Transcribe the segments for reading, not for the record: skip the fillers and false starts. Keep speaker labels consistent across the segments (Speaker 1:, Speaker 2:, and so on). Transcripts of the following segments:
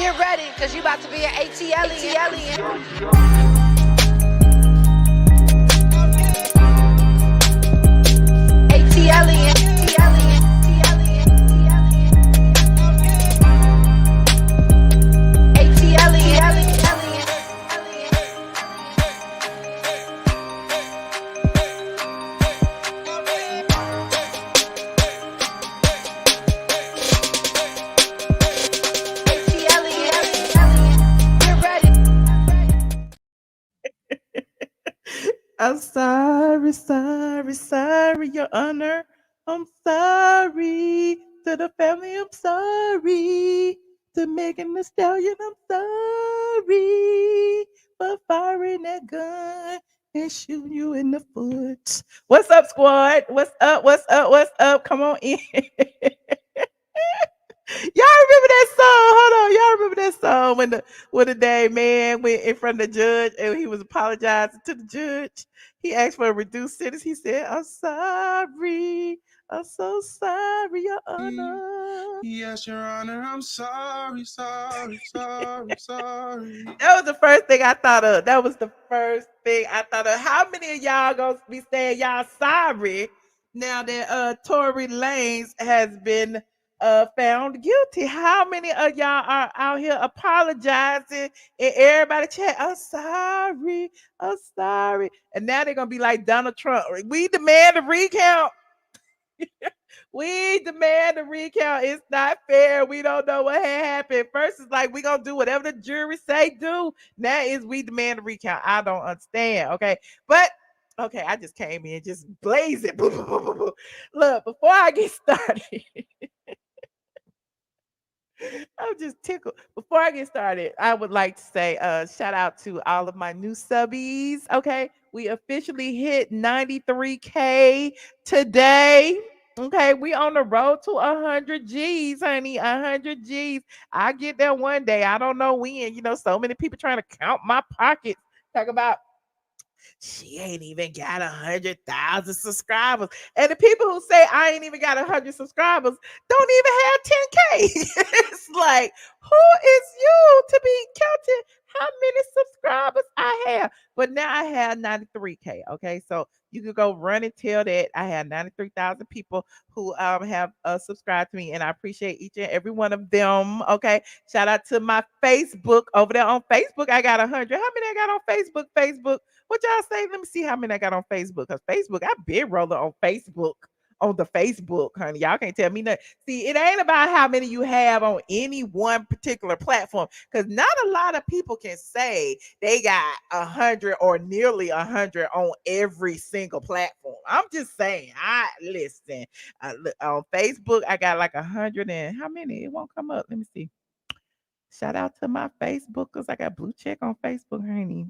Speaker 1: Get ready, cause you about to be an ATLien.
Speaker 2: I'm sorry, Your Honor. I'm sorry to the family. I'm sorry to Megan Thee Stallion. I'm sorry for firing that gun and shooting you in the foot. What's up, squad? What's up? What's up? What's up? Come on in. Y'all remember that song? Hold on, y'all remember that song when the day man went in front of the judge and he was apologizing to the judge. He asked for a reduced sentence. He said, "I'm sorry, I'm so sorry, Your Honor."
Speaker 3: Yes, Your Honor, I'm sorry.
Speaker 2: That was the first thing I thought of. That was the first thing I thought of. How many of y'all gonna be saying y'all sorry now that Tory Lanez has been found guilty? How many of y'all are out here apologizing and everybody chat, I'm sorry, and now they're gonna be like Donald Trump, we demand a recount. We demand a recount. It's not fair. We don't know what had happened. First it's like we gonna do whatever the jury say do. Now is we demand a recount. I don't understand. Okay, but okay, I just came in just blazing. Look, before I get started, I'm just tickled. Before I get started, I would like to say shout out to all of my new subbies. Okay, we officially hit 93K today. Okay, we on the road to 100 G's, honey. 100 G's. I get there one day. I don't know when. You know, so many people trying to count my pockets. Talk about she ain't even got 100,000 subscribers. And the people who say I ain't even got 100 subscribers don't even have 10K. It's like, who is you to be counting how many subscribers I have? But now I have 93K. Okay, so you could go run and tell that I have 93,000 people who have subscribed to me, and I appreciate each and every one of them. Okay, shout out to my Facebook over there on Facebook. I got 100. How many I got on Facebook? What y'all say? Let me see how many I got on Facebook. Because Facebook, I been rolling on Facebook. On the Facebook, honey. Y'all can't tell me nothing. See, it ain't about how many you have on any one particular platform. Because not a lot of people can say they got 100 or nearly 100 on every single platform. I'm just saying. I listen. On Facebook, I got like 100 and how many? It won't come up. Let me see. Shout out to my Facebookers. I got blue check on Facebook, honey.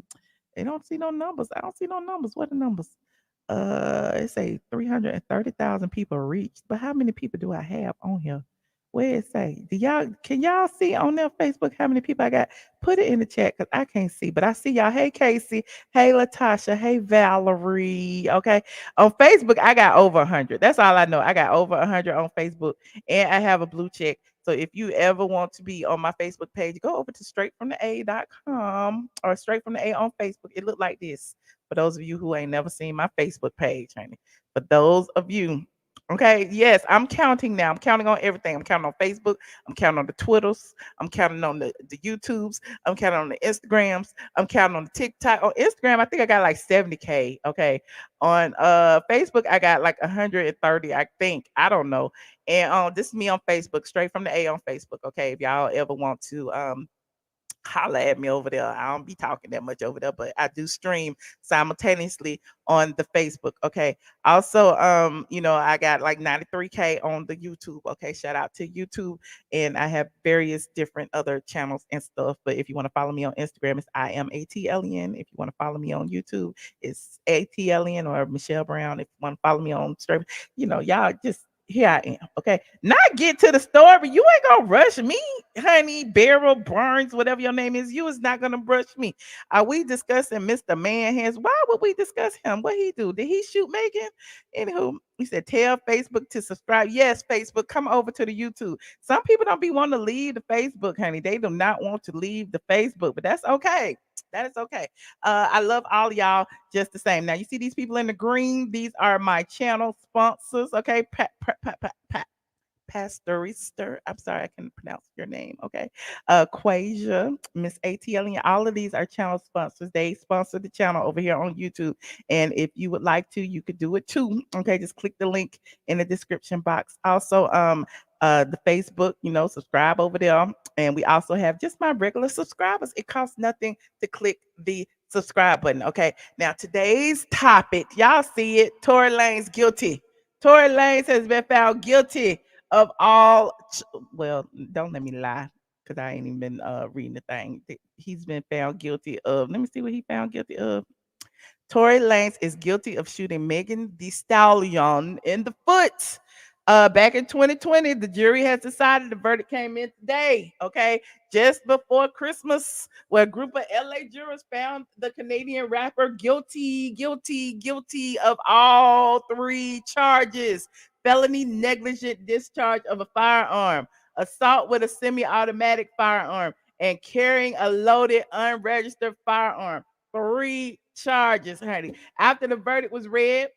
Speaker 2: They don't see no numbers. I don't see no numbers. What are the numbers? It say 330,000 people reached. But how many people do I have on here? Where it say? Can y'all see on their Facebook how many people I got? Put it in the chat because I can't see. But I see y'all. Hey Casey. Hey Latasha. Hey Valerie. Okay. On Facebook, I got over 100. That's all I know. I got over 100 on Facebook. And I have a blue check. So if you ever want to be on my Facebook page, go over to straightfromtha.com or straight from the A on Facebook. It looked like this. For those of you who ain't never seen my Facebook page, honey. For those of you, okay, yes, I'm counting now. I'm counting on everything. I'm counting on Facebook. I'm counting on the Twitters. I'm counting on the YouTubes. I'm counting on the Instagrams. I'm counting on the TikTok. On Instagram, I think I got like 70K. Okay. On Facebook, I got like 130, I think. I don't know. And this is me on Facebook, straight from the A on Facebook. Okay. If y'all ever want to holla at me over there. I don't be talking that much over there, but I do stream simultaneously on the Facebook. Okay. Also, I got like 93K on the YouTube. Okay. Shout out to YouTube. And I have various different other channels and stuff. But if you want to follow me on Instagram, it's I am ATLien. If you want to follow me on YouTube, it's ATLien or Michelle Brown. If you want to follow me on stream, y'all just here I am. Okay. Not get to the story. You ain't gonna rush me, honey. Beryl Burns, whatever your name is, you is not gonna rush me. Are we discussing Mr. Man Hands? Why would we discuss him? What he do? Did he shoot Megan? Anywho, he said, tell Facebook to subscribe. Yes, Facebook, come over to the YouTube. Some people don't be wanting to leave the Facebook, honey. They do not want to leave the Facebook, but that's okay. That is okay. I love all y'all just the same. Now you see these people in the green. These are my channel sponsors. Okay, Pastorister. I'm sorry, I can pronounce your name. Okay, Quasia, Miss ATLien. All of these are channel sponsors. They sponsor the channel over here on YouTube. And if you would like to, you could do it too. Okay, just click the link in the description box. Also, the Facebook, subscribe over there. And we also have just my regular subscribers. It costs nothing to click the subscribe button. Okay. Now today's topic, y'all see it. Tory Lanez guilty. Tory Lanez has been found guilty of all. Well, don't let me lie, because I ain't even been reading the thing. He's been found guilty of. Let me see what he found guilty of. Tory Lanez is guilty of shooting Megan Thee Stallion in the foot. Back in 2020, the jury has decided. The verdict came in today, okay, just before Christmas, where a group of LA jurors found the Canadian rapper guilty of all 3 charges: felony negligent discharge of a firearm, assault with a semi-automatic firearm, and carrying a loaded unregistered firearm. 3 charges, honey. After the verdict was read,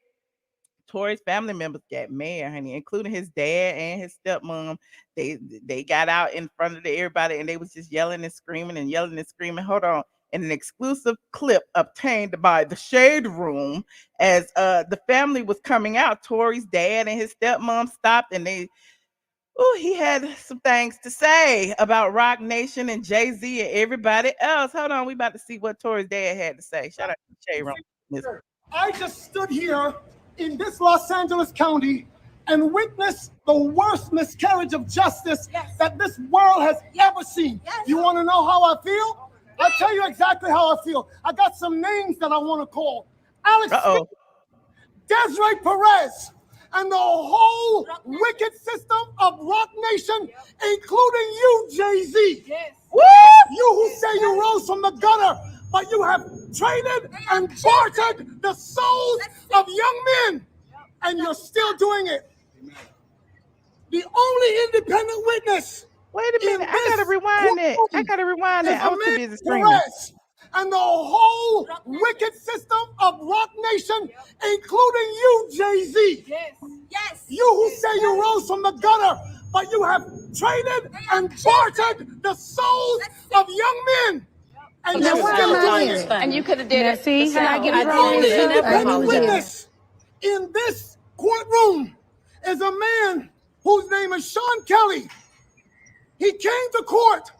Speaker 2: Tory's family members got mad, honey, including his dad and his stepmom. They got out in front of everybody, and they was just yelling and screaming and yelling and screaming. Hold on. In an exclusive clip obtained by the Shade Room, as the family was coming out, Tory's dad and his stepmom stopped, and he had some things to say about Rock Nation and Jay-Z and everybody else. Hold on, we about to see what Tory's dad had to say. Shout out to the Shade Room.
Speaker 4: I just stood here in this Los Angeles County and witnessed the worst miscarriage of justice that this world has ever seen. You want to know how I feel? I'll tell you exactly how I feel. I got some names that I want to call. Alex, Desiree Perez, and the whole wicked system of Rock Nation, including you, Jay-Z. You who say you rose from the gutter, but you have traded and bartered the souls of young men, and you're still doing it. The only independent witness.
Speaker 2: Wait a minute, I gotta rewind it. I was too busy screaming.
Speaker 4: And the whole wicked system of Rock Nation, including you, Jay-Z. You who say you rose from the gutter, but you have traded and bartered the souls of young men. And you're still doing it.
Speaker 1: And you could have did it.
Speaker 5: See how I get it
Speaker 4: The
Speaker 5: wrong?
Speaker 4: only witness in this courtroom is a man whose name is Sean Kelly. He came to court,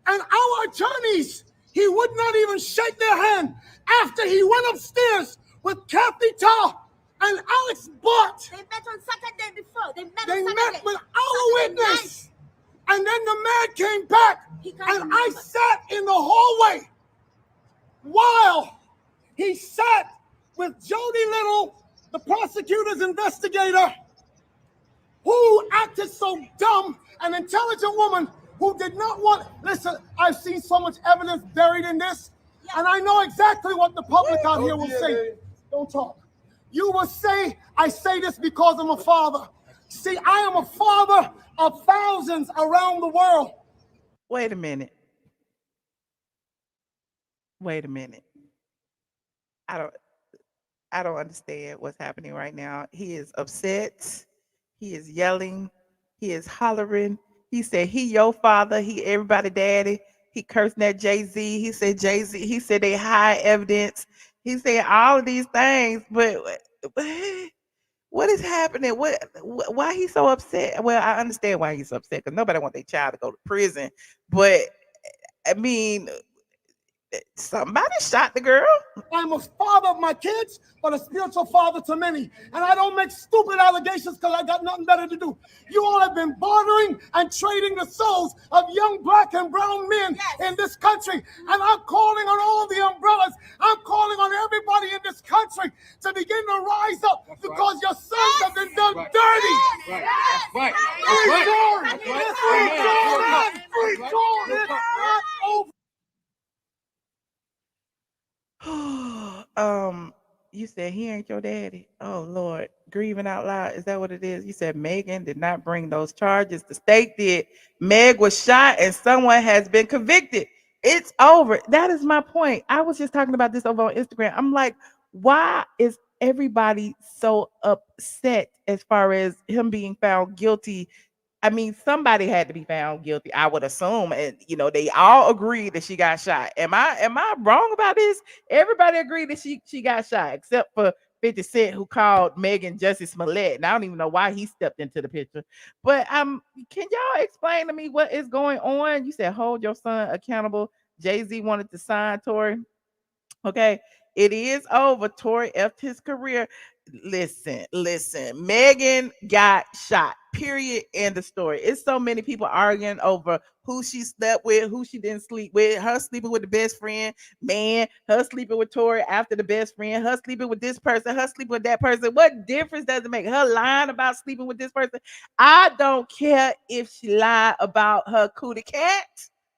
Speaker 4: and our attorneys, he would not even shake their hand after he went upstairs with Kathy Todd and Alex Bott.
Speaker 5: They met on Saturday before. They
Speaker 4: They
Speaker 5: met
Speaker 4: met with our witness. And then the man came back, and I sat in the hallway while he sat with Jody Little, the prosecutor's investigator, who acted so dumb, an intelligent woman who did not want. Listen, I've seen so much evidence buried in this, and I know exactly what the public out here will say. Don't talk. You will say, I say this because I'm a father. See, I am a father of thousands around the world.
Speaker 2: Wait a minute. I don't understand what's happening right now. He is upset. He is yelling. He is hollering. He said he your father. He everybody daddy. He cursing at Jay-Z. He said Jay-Z. He said they hide evidence. He said all of these things, but what is happening? Why he's so upset? Well, I understand why he's upset, because nobody wants their child to go to prison. But I mean, Somebody shot the girl.
Speaker 4: I'm a father of my kids, but a spiritual father to many. And I don't make stupid allegations because I got nothing better to do. You all have been bartering and trading the souls of young black and brown men in this country. And I'm calling on all the umbrellas. I'm calling on everybody in this country to begin to rise up because your sons have been done dirty.
Speaker 3: Right.
Speaker 4: Free Jordan! Free Jordan! It's not over.
Speaker 2: You said he ain't your daddy. Oh Lord, grieving out loud. Is that what it is? You said Megan did not bring those charges. The state did. Meg was shot and someone has been convicted. It's over. That is my point. I was just talking about this over on Instagram. I'm like, why is everybody so upset as far as him being found guilty? I mean, somebody had to be found guilty, I would assume. And they all agreed that she got shot. Am I wrong about this? Everybody agreed that she got shot, except for 50 Cent, who called Megan Jussie Smollett. And I don't even know why he stepped into the picture. But can y'all explain to me what is going on? You said hold your son accountable. Jay-Z wanted to sign Tory. Okay, it is over. Tory effed his career. Listen. Megan got shot. Period. End of story. It's so many people arguing over who she slept with, who she didn't sleep with, her sleeping with the best friend, man, her sleeping with Tory after the best friend, her sleeping with this person, her sleeping with that person. What difference does it make? Her lying about sleeping with this person. I don't care if she lied about her cootie cat.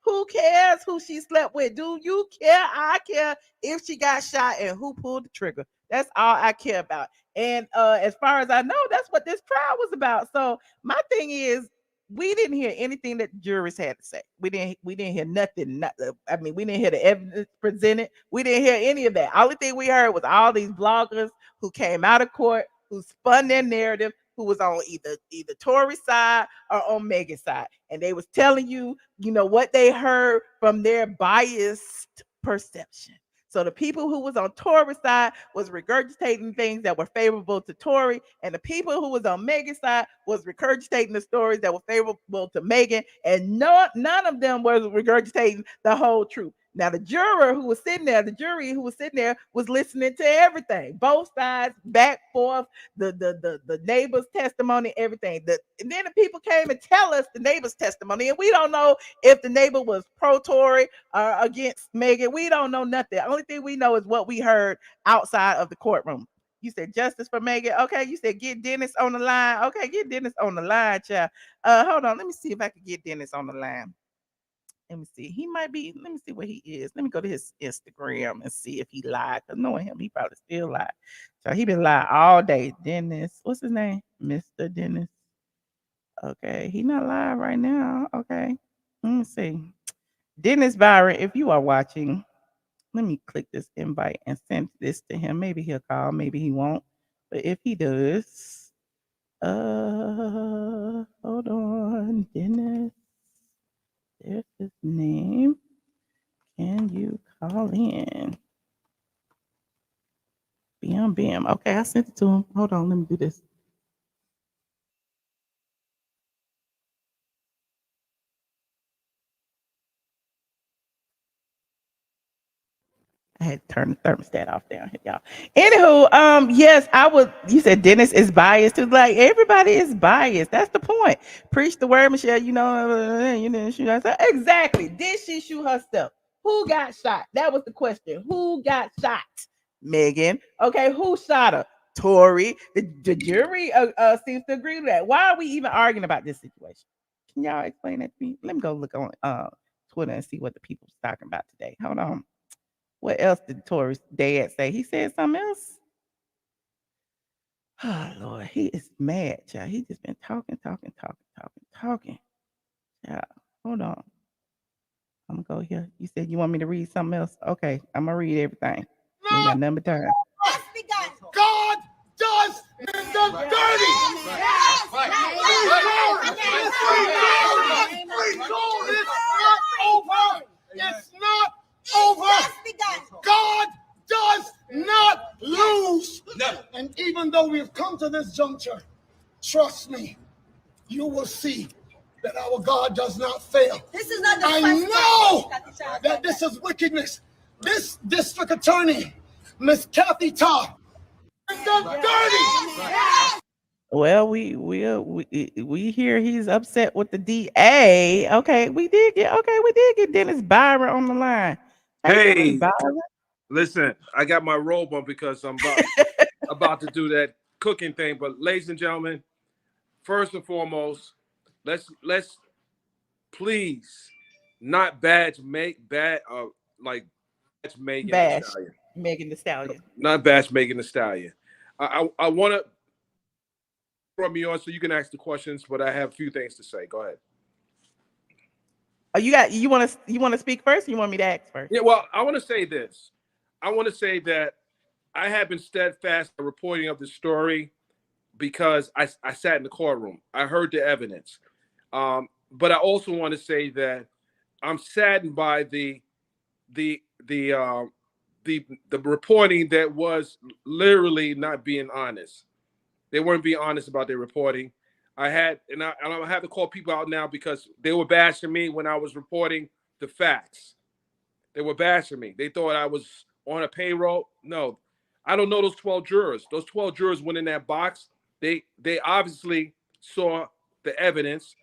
Speaker 2: Who cares who she slept with? Do you care? I care if she got shot and who pulled the trigger. That's all I care about. And as far as I know, that's what this trial was about. So my thing is, we didn't hear anything that the jurors had to say. We didn't hear nothing. We didn't hear the evidence presented. We didn't hear any of that. Only thing we heard was all these bloggers who came out of court, who spun their narrative, who was on either Tory's side or on Megan's side. And they was telling you, what they heard from their biased perception. So the people who was on Tory's side was regurgitating things that were favorable to Tory, and the people who was on Megan's side was regurgitating the stories that were favorable to Megan, and none of them was regurgitating the whole truth. Now the jury who was sitting there was listening to everything, both sides, back, forth, the neighbor's testimony, everything. And then the people came and tell us the neighbor's testimony, and we don't know if the neighbor was pro-Tory or against Megan. We don't know nothing. The only thing we know is what we heard outside of the courtroom. You said justice for Megan. Okay, you said get Dennis on the line. Okay, get Dennis on the line, child. Hold on, let me see if I can get Dennis on the line. Let me see. He might be. Let me see where he is. Let me go to his Instagram and see if he lied. Cause knowing him, he probably still lied. So he been lying all day. Dennis, what's his name? Mr. Dennis. Okay, he not live right now. Okay, let me see. Dennis Byron, if you are watching, let me click this invite and send this to him. Maybe he'll call. Maybe he won't. But if he does, hold on, Dennis. There's his name. Can you call in? Bam. Okay, I sent it to him. Hold on, let me do this. I had to turn the thermostat off down here, y'all. Anywho, yes, I would. You said Dennis is biased too. Like everybody is biased. That's the point. Preach the word, Michelle. You didn't shoot herself. Exactly. Did she shoot herself? Who got shot? That was the question. Who got shot? Megan. Okay, who shot her? Tory. The jury seems to agree with that. Why are we even arguing about this situation? Can y'all explain that to me? Let me go look on Twitter and see what the people's talking about today. Hold on. What else did Tory's dad say? He said something else? Oh, Lord, he is mad, child. He just been talking. Yeah, hold on. I'm going to go here. You said you want me to read something else? Okay, I'm going to read everything. No. You got nothing but time.
Speaker 4: God does the dirty. It's not over. God does not lose. And even though we've come to this juncture, trust me, you will see that our God does not fail.
Speaker 5: This is not the
Speaker 4: I know that this is wickedness, this district attorney, Miss Kathy Todd, dirty.
Speaker 2: Well, we hear he's upset with the DA. Okay, we did get Dennis Byron on the line.
Speaker 6: Hey,
Speaker 2: Byron.
Speaker 6: listen, I got my robe on because I'm about to do that cooking thing. But ladies and gentlemen, first and foremost, let's please not bash Megan Thee Stallion.
Speaker 2: Megan Thee Stallion.
Speaker 6: Not bash Megan Thee Stallion. I want to from me on so you can ask the questions, but I have a few things to say. Go ahead.
Speaker 2: Oh, you want to speak first? Or you want me to ask first?
Speaker 6: Yeah, well, I want to say this. I want to say that I have been steadfast in reporting of the story because I sat in the courtroom. I heard the evidence. But I also want to say that I'm saddened by the reporting that was literally not being honest. They weren't being honest about their reporting. I have to call people out now because they were bashing me when I was reporting the facts. They were bashing me. They thought I was on a payroll. No, I don't know those 12 jurors. Those 12 jurors went in that box. They obviously saw the evidence,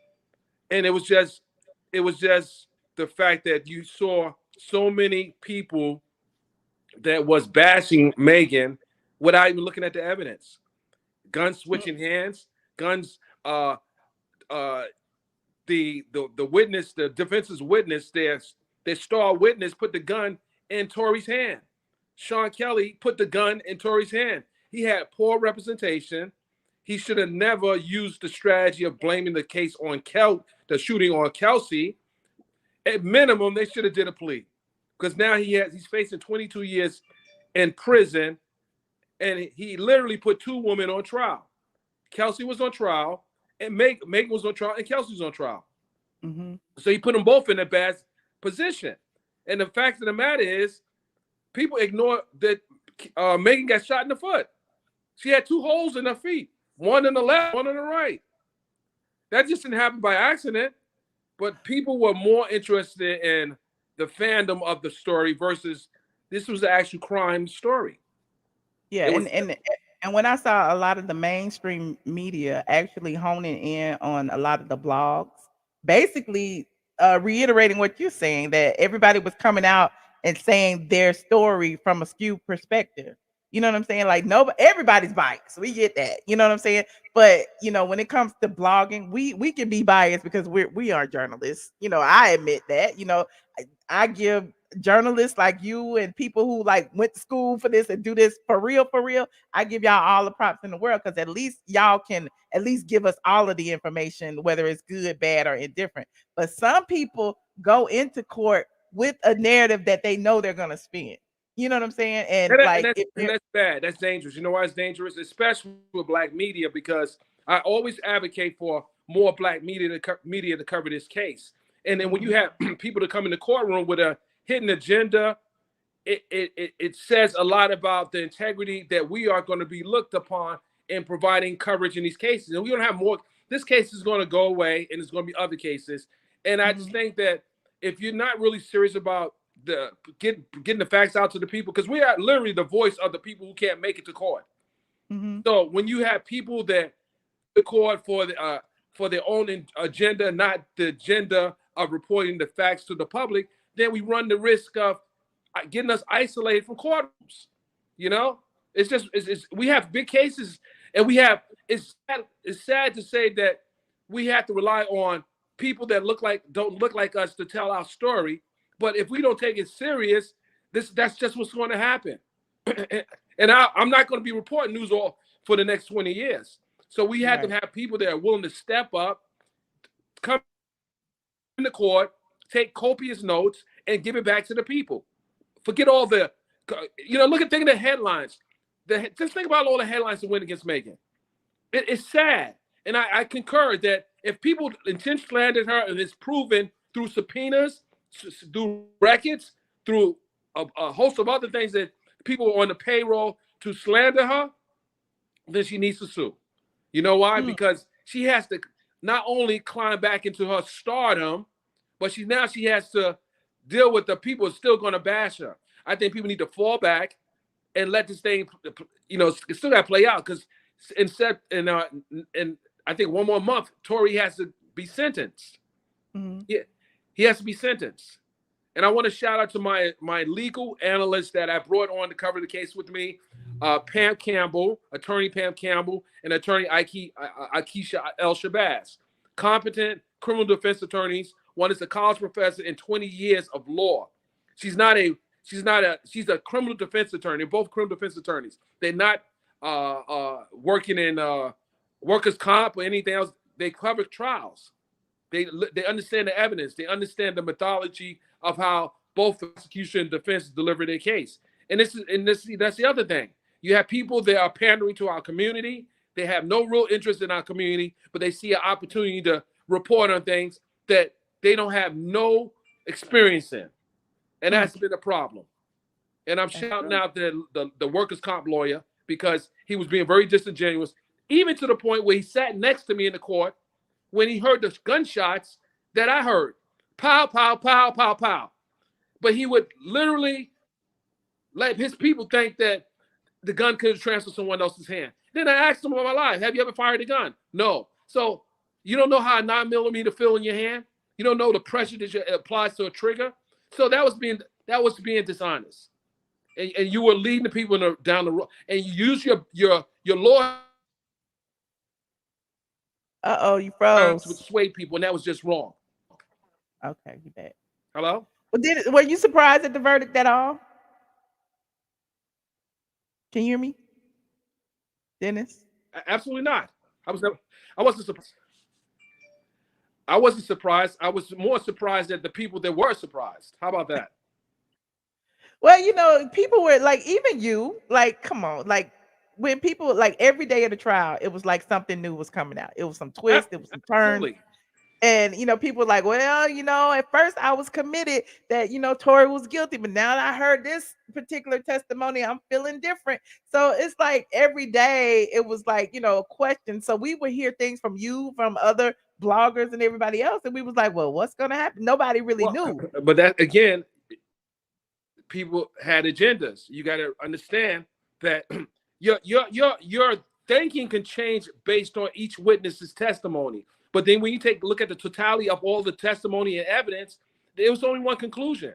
Speaker 6: and it was just the fact that you saw so many people that was bashing Megan without even looking at the evidence. Guns switching hands, guns. The witness, the defense's witness, their star witness put the gun in Tory's hand. Sean Kelly put the gun in Tory's hand. He had poor representation. He should have never used the strategy of blaming the case on the shooting on Kelsey. At minimum, they should have did a plea because now he's facing 22 years in prison, and he literally put two women on trial. Kelsey was on trial, and Megan was on trial, and Kelsey was on trial.
Speaker 2: Mm-hmm.
Speaker 6: So he put them both in a bad position. And the fact of the matter is, people ignore that Megan got shot in the foot. She had two holes in her feet, one in the left, one on the right. That just didn't happen by accident, but people were more interested in the fandom of the story versus this was the actual crime story.
Speaker 2: Yeah, and when I saw a lot of the mainstream media actually honing in on a lot of the blogs, basically reiterating what you're saying, that everybody was coming out and saying their story from a skewed perspective. You know what I'm saying? Like everybody's biased. We get that. You know what I'm saying? But when it comes to blogging, we can be biased because we are journalists. I admit that. I give journalists like you and people who went to school for this and do this for real, I give y'all all the props in the world because at least y'all can at least give us all of the information, whether it's good, bad, or indifferent. But some people go into court with a narrative that they know they're gonna spin. You know what I'm saying? And
Speaker 6: that's bad. That's dangerous. You know why it's dangerous? Especially with Black media, because I always advocate for more Black media to cover this case. And then when you have people to come in the courtroom with a hidden agenda, it says a lot about the integrity that we are going to be looked upon in providing coverage in these cases. And we don't have more. This case is going to go away, and there's going to be other cases. And I just think that if you're not really serious about getting the facts out to the people, because we are literally the voice of the people who can't make it to court. So when you have people that the court for their own agenda, not the agenda of reporting the facts to the public, then we run the risk of getting us isolated from courtrooms. It's we have big cases, and it's sad to say that we have to rely on people that don't look like us to tell our story. But if we don't take it serious, that's just what's going to happen. And I'm not going to be reporting news all for the next 20 years. So we have to have people that are willing to step up, come in the court, take copious notes, and give it back to the people. Forget all think of the headlines. Just think about all the headlines that went against Megan. It's sad. And I concur that if people intentionally slandered her and it's proven through subpoenas, through records, through a host of other things that people on the payroll to slander her, then she needs to sue. You know why? Because she has to not only climb back into her stardom, but she has to deal with the people who are still going to bash her. I think people need to fall back and let this thing, you know, it still got to play out, because in I think one more month, Tory has to be sentenced.
Speaker 2: Mm-hmm.
Speaker 6: Yeah, he has to be sentenced. And I want to shout out to my legal analysts that I brought on to cover the case with me, Pam Campbell, attorney Pam Campbell, and attorney Akeisha El Shabazz. Competent criminal defense attorneys. One is a college professor in 20 years of law. She's a criminal defense attorney. They're both criminal defense attorneys. They're not working in workers' comp or anything else. They cover trials. They understand the evidence. They understand the methodology of how both the prosecution and defense deliver their case. And that's the other thing. You have people that are pandering to our community. They have no real interest in our community, but they see an opportunity to report on things that they don't have no experience in. And that's been a problem. And I'm shouting out the workers' comp lawyer, because he was being very disingenuous, even to the point where he sat next to me in the court when he heard the gunshots that I heard. Pow, pow, pow, pow, pow. But he would literally let his people think that the gun could transfer someone else's hand. Then I asked him about my life. Have you ever fired a gun? No. So you don't know how a 9mm feel in your hand? You don't know the pressure that applies to a trigger? So that was being dishonest. And you were leading the people down the road. And you use your law.
Speaker 2: Uh-oh, you froze.
Speaker 6: To sway people, and that was just wrong.
Speaker 2: Okay, you bet.
Speaker 6: Hello?
Speaker 2: Well, were you surprised at the verdict at all? Can you hear me, Dennis?
Speaker 6: Absolutely not. I wasn't surprised. I wasn't surprised. I was more surprised at the people that were surprised. How about that?
Speaker 2: Well, you know, people were like, even you, like, come on, like, when people, like, every day of the trial, it was like something new was coming out. It was some twist, it was some turns.
Speaker 6: Absolutely.
Speaker 2: And, you know, people were like, well, you know, at first I was committed that, you know, Tory was guilty, but now that I heard this particular testimony, I'm feeling different. So it's like every day it was like, you know, a question. So we would hear things from you, from other bloggers and everybody else. And we was like, well, what's going to happen? Nobody really knew.
Speaker 6: But that, again, people had agendas. You got to understand that your thinking can change based on each witness's testimony. But then when you take a look at the totality of all the testimony and evidence, there was only one conclusion.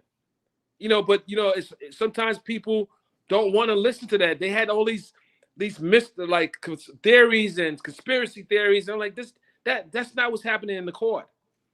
Speaker 6: You know, but you know, sometimes people don't want to listen to that. They had all these like theories and conspiracy theories, and I'm like, that's not what's happening in the court.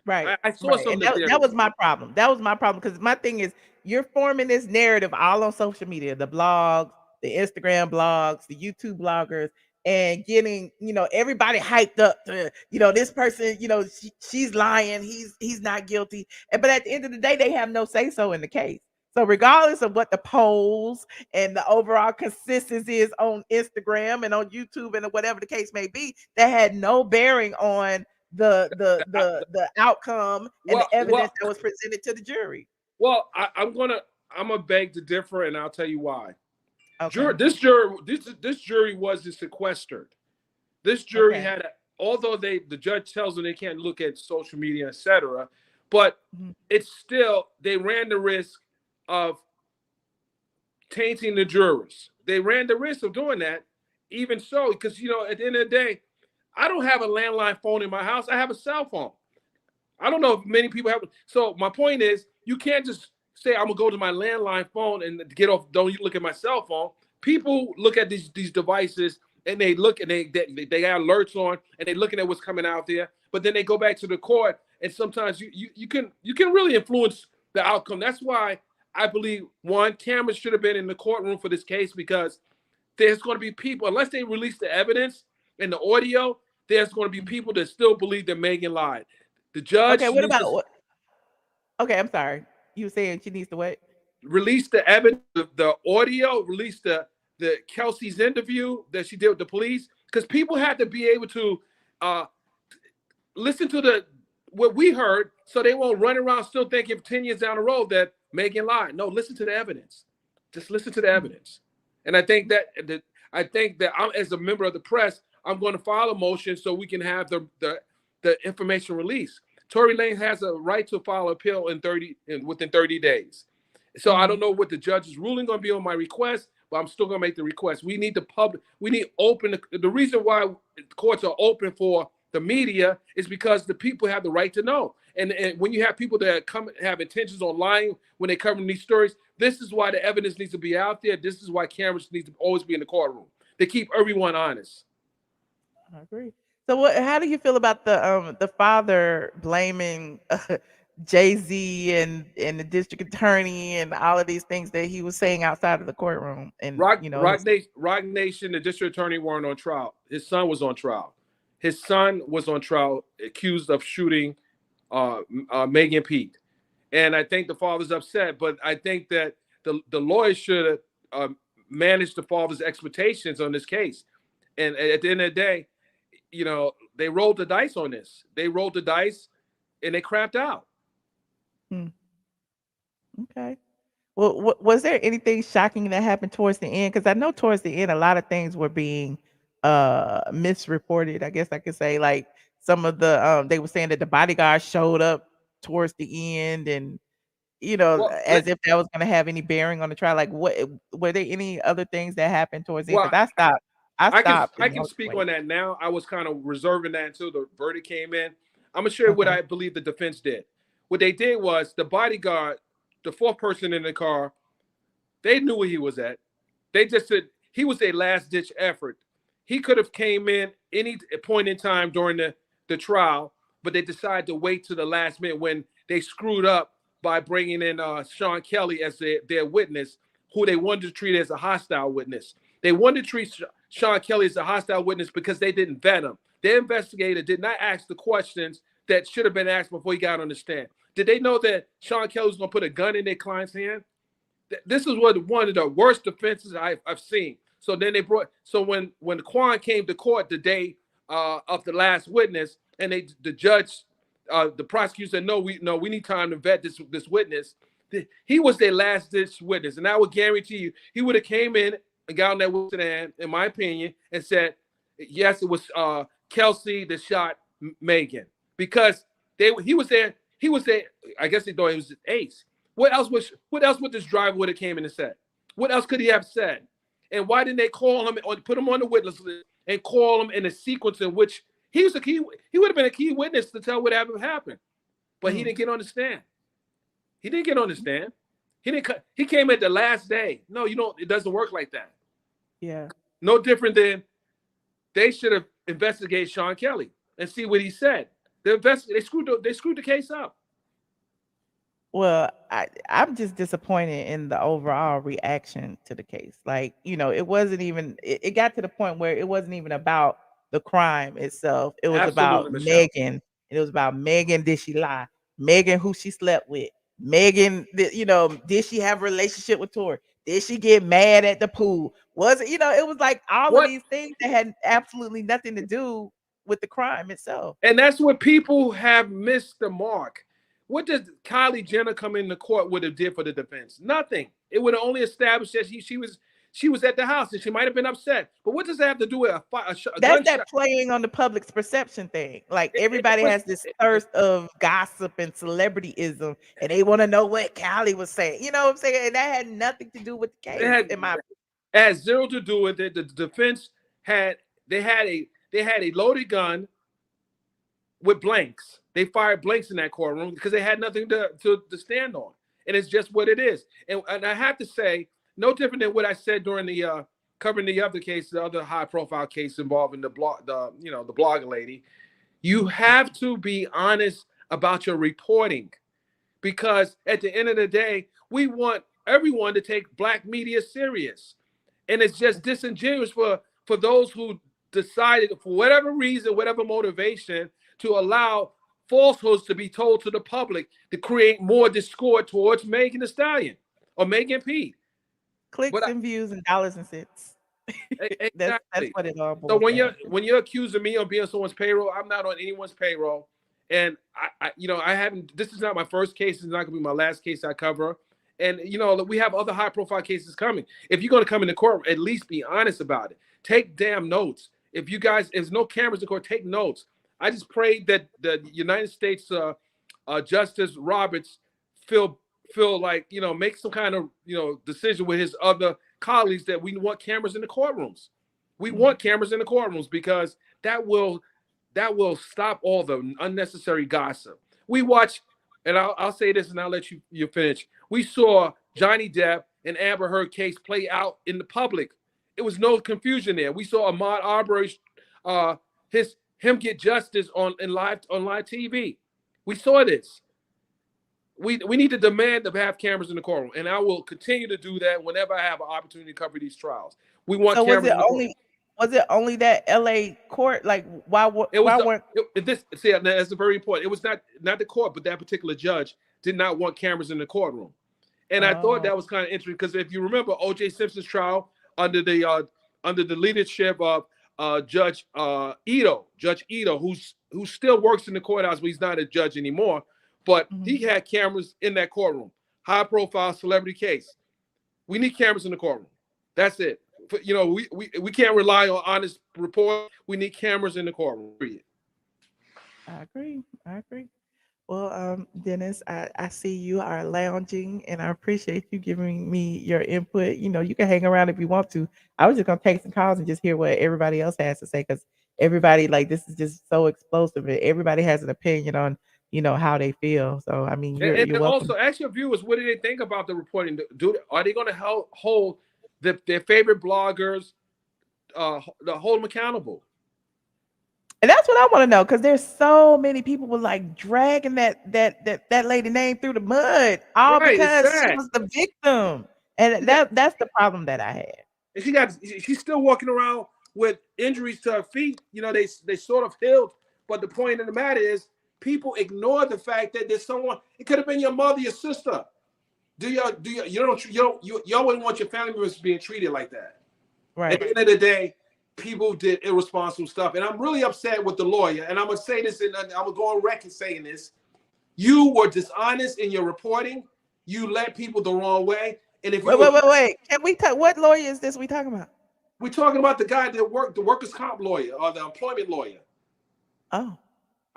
Speaker 2: Right.
Speaker 6: I saw some.
Speaker 2: That was my problem. That was my problem, because my thing is, you're forming this narrative all on social media, the blogs, the Instagram blogs, the YouTube bloggers, and getting, you know, everybody hyped up to, you know, this person, you know, she's lying, he's not guilty. But at the end of the day, they have no say so in the case. So regardless of what the polls and the overall consensus is on Instagram and on YouTube and whatever the case may be, that had no bearing on the outcome and the evidence that was presented to the jury.
Speaker 6: Well, I'm gonna beg to differ, and I'll tell you why.
Speaker 2: Okay.
Speaker 6: This jury wasn't sequestered. This jury had, although the judge tells them they can't look at social media, etc., but it's still, they ran the risk of tainting the jurors. They ran the risk of doing that, even so, because, you know, at the end of the day, I don't have a landline phone in my house. I have a cell phone. I don't know if many people have. So my point is, you can't just say, I'm gonna go to my landline phone and get off. Don't you look at my cell phone. People look at these devices and they look, and they got alerts on, and they're looking at what's coming out there. But then they go back to the court, and sometimes you can really influence the outcome. That's why I believe, one, cameras should have been in the courtroom for this case, because there's going to be people, unless they release the evidence and the audio, there's going to be people that still believe that Megan lied. The judge.
Speaker 2: Okay, what about? Okay, I'm sorry. You were saying she needs to what?
Speaker 6: Release the evidence, the audio, release the Kelsey's interview that she did with the police, because people had to be able to listen to what we heard, so they won't run around still thinking 10 years down the road that Megan lied. No, listen to the evidence. Just listen to the evidence. And I think that I'm, as a member of the press, I'm going to file a motion so we can have the information released. Tory Lanez has a right to file an appeal within 30 days. So I don't know what the judge's ruling going to be on my request, but I'm still going to make the request. We need we need open. The reason why courts are open for the media is because the people have the right to know. And when you have people that have intentions on lying when they cover these stories, this is why the evidence needs to be out there. This is why cameras need to always be in the courtroom. They keep everyone honest.
Speaker 2: I agree. So how do you feel about the father blaming Jay-Z and the district attorney and all of these things that he was saying outside of the courtroom? And
Speaker 6: Rock Nation, the district attorney weren't on trial. His son was on trial. His son was on trial, accused of shooting Megan Pete. And I think the father's upset, but I think that the lawyers should manage the father's expectations on this case. And at the end of the day, you know, they rolled the dice on this. They rolled the dice and they crapped out.
Speaker 2: Okay. Well, was there anything shocking that happened towards the end? Because I know towards the end, a lot of things were being misreported. I guess I could say, like, some of the they were saying that the bodyguard showed up towards the end, and as if that was going to have any bearing on the trial. Like, what were there any other things that happened towards the end? Because I can
Speaker 6: speak on that now. I was kind of reserving that until the verdict came in. I'm gonna share what I believe the defense did. What they did was the bodyguard, the fourth person in the car, they knew where he was at. They just said he was a last-ditch effort. He could have came in any point in time during the trial, but they decided to wait to the last minute when they screwed up by bringing in Sean Kelly as their witness, who they wanted to treat as a hostile witness. They wanted to treat Sean Kelly as a hostile witness because they didn't vet him. Their investigator did not ask the questions that should have been asked before he got on the stand. Did they know that Sean Kelly was going to put a gun in their client's hand? This is one of the worst defenses I've seen. So then when Quan came to court the day of the last witness, and the judge, the prosecutor said, no, we need time to vet this witness. He was their last ditch witness, and I would guarantee you, he would have came in and got on that witness stand, in my opinion, and said, yes, it was Kelsey that shot Megan, because he was there. He was there. I guess they thought he was ace. What else would this driver would have came in and said? What else could he have said? And why didn't they call him or put him on the witness list and call him in a sequence in which he was a key? He would have been a key witness to tell what happened, but he didn't get on the stand. He didn't get on the stand. He came at the last day. No, you don't. It doesn't work like that.
Speaker 2: Yeah. No
Speaker 6: different than they should have investigated Sean Kelly and see what he said. They screwed the case up.
Speaker 2: Well, I'm just disappointed in the overall reaction to the case. Like, it wasn't even, it got to the point where it wasn't even about the crime itself. It was about Megan. It was about Megan, did she lie? Megan, who she slept with. Megan, did she have a relationship with Tory? Did she get mad at the pool? Was it, it was like all of these things that had absolutely nothing to do with the crime itself.
Speaker 6: And that's what people have missed the mark. What does Kylie Jenner come in the court would have did for the defense? Nothing. It would have only established that she was at the house and she might have been upset. But what does that have to do with a
Speaker 2: That's
Speaker 6: gunshot?
Speaker 2: That playing on the public's perception thing. Like, everybody has this thirst of gossip and celebrityism, and they want to know what Kylie was saying. You know what I'm saying? And that had nothing to do with the case. It
Speaker 6: had zero to do with it. The defense had a loaded gun with blanks. They fired blanks in that courtroom because they had nothing to stand on. And it's just what it is. And I have to say, no different than what I said during the covering the other case, the other high profile case involving the blogger lady. You have to be honest about your reporting, because at the end of the day, we want everyone to take Black media serious. And it's just disingenuous for those who decided, for whatever reason, whatever motivation, to allow falsehoods to be told to the public to create more discord towards Megan Thee Stallion or Megan Pete.
Speaker 2: Clicks and views and dollars and cents.
Speaker 6: Exactly.
Speaker 2: That's what it all boils
Speaker 6: So
Speaker 2: down.
Speaker 6: when you're accusing me of being on someone's payroll, I'm not on anyone's payroll. And I haven't, this is not my first case. It's not gonna be my last case I cover. And we have other high profile cases coming. If you're gonna come in the court, at least be honest about it. Take damn notes. If there's no cameras in court, take notes. I just pray that the United States Justice Roberts feel feel like, make some kind of, decision with his other colleagues that we want cameras in the courtrooms. We want cameras in the courtrooms because that will stop all the unnecessary gossip. We watch, and I'll say this and I'll let you finish. We saw Johnny Depp and Amber Heard case play out in the public. It was no confusion there. We saw Ahmaud Arbery, him get justice on live TV. We saw this. We need to demand to have cameras in the courtroom, and I will continue to do that whenever I have an opportunity to cover these trials. We want
Speaker 2: so
Speaker 6: cameras.
Speaker 2: Was it only that LA court? Like,
Speaker 6: that's very important. It was not the court, but that particular judge did not want cameras in the courtroom. And I thought that was kind of interesting because if you remember O.J. Simpson's trial under the leadership of Judge Ito, who still works in the courthouse, but he's not a judge anymore. But he had cameras in that courtroom. High profile celebrity case. We need cameras in the courtroom. That's it. We can't rely on honest report. We need cameras in the courtroom. Period.
Speaker 2: I agree. Well, Dennis, I see you are lounging, and I appreciate you giving me your input. You can hang around if you want to. I was just gonna take some calls and just hear what everybody else has to say, because everybody, like, this is just so explosive, and everybody has an opinion on how they feel. So I mean, you're welcome.
Speaker 6: Also ask your viewers, what do they think about the reporting? Are they going to hold their favorite bloggers, hold them accountable?
Speaker 2: And that's what I want to know, because there's so many people were like dragging that lady name through the mud, all because she was the victim, and that's the problem that I had.
Speaker 6: And she's still walking around with injuries to her feet. They sort of healed, but the point of the matter is, people ignore the fact that there's someone. It could have been your mother, your sister. You wouldn't want your family members being treated like that.
Speaker 2: Right.
Speaker 6: At the end of the day, people did irresponsible stuff, and I'm really upset with the lawyer. And I'm gonna say this, and I'm gonna go on record saying this: you were dishonest in your reporting. You led people the wrong way. And if
Speaker 2: wait, can we talk? What lawyer is this we talking about?
Speaker 6: We're talking about the guy that worked, the workers' comp lawyer or the employment lawyer.
Speaker 2: Oh.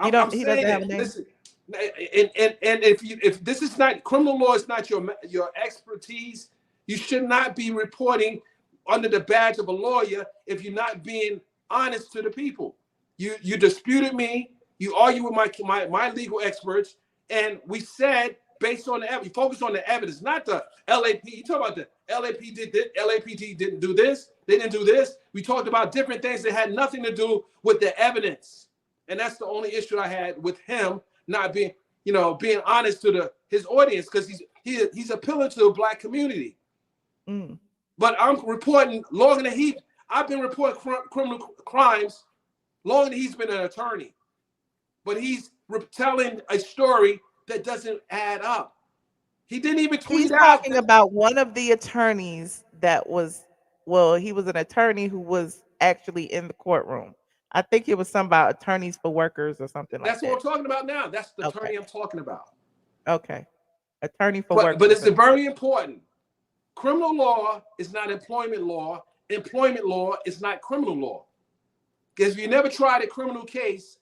Speaker 6: He doesn't have a name. Listen, and if this is not criminal law, is not your expertise, you should not be reporting under the badge of a lawyer if you're not being honest to the people. You disputed me, you argue with my legal experts, and we said based on the evidence, you focus on the evidence, not the LAP. You talk about the LAP did this, LAPD didn't do this, they didn't do this. We talked about different things that had nothing to do with the evidence. And that's the only issue I had with him not being honest to his audience, because he's appealing to the Black community. But I'm reporting longer than I've been reporting criminal crimes longer than he's been an attorney. But he's telling a story that doesn't add up. He didn't even tweet
Speaker 2: He's
Speaker 6: out.
Speaker 2: talking about one of the attorneys he was an attorney who was actually in the courtroom. I think it was something about attorneys for workers or something like that.
Speaker 6: That's what we're talking about now. That's the attorney I'm talking about.
Speaker 2: Okay. Attorney for workers.
Speaker 6: But it's very important. Criminal law is not employment law. Employment law is not criminal law. Because if you never tried a criminal case,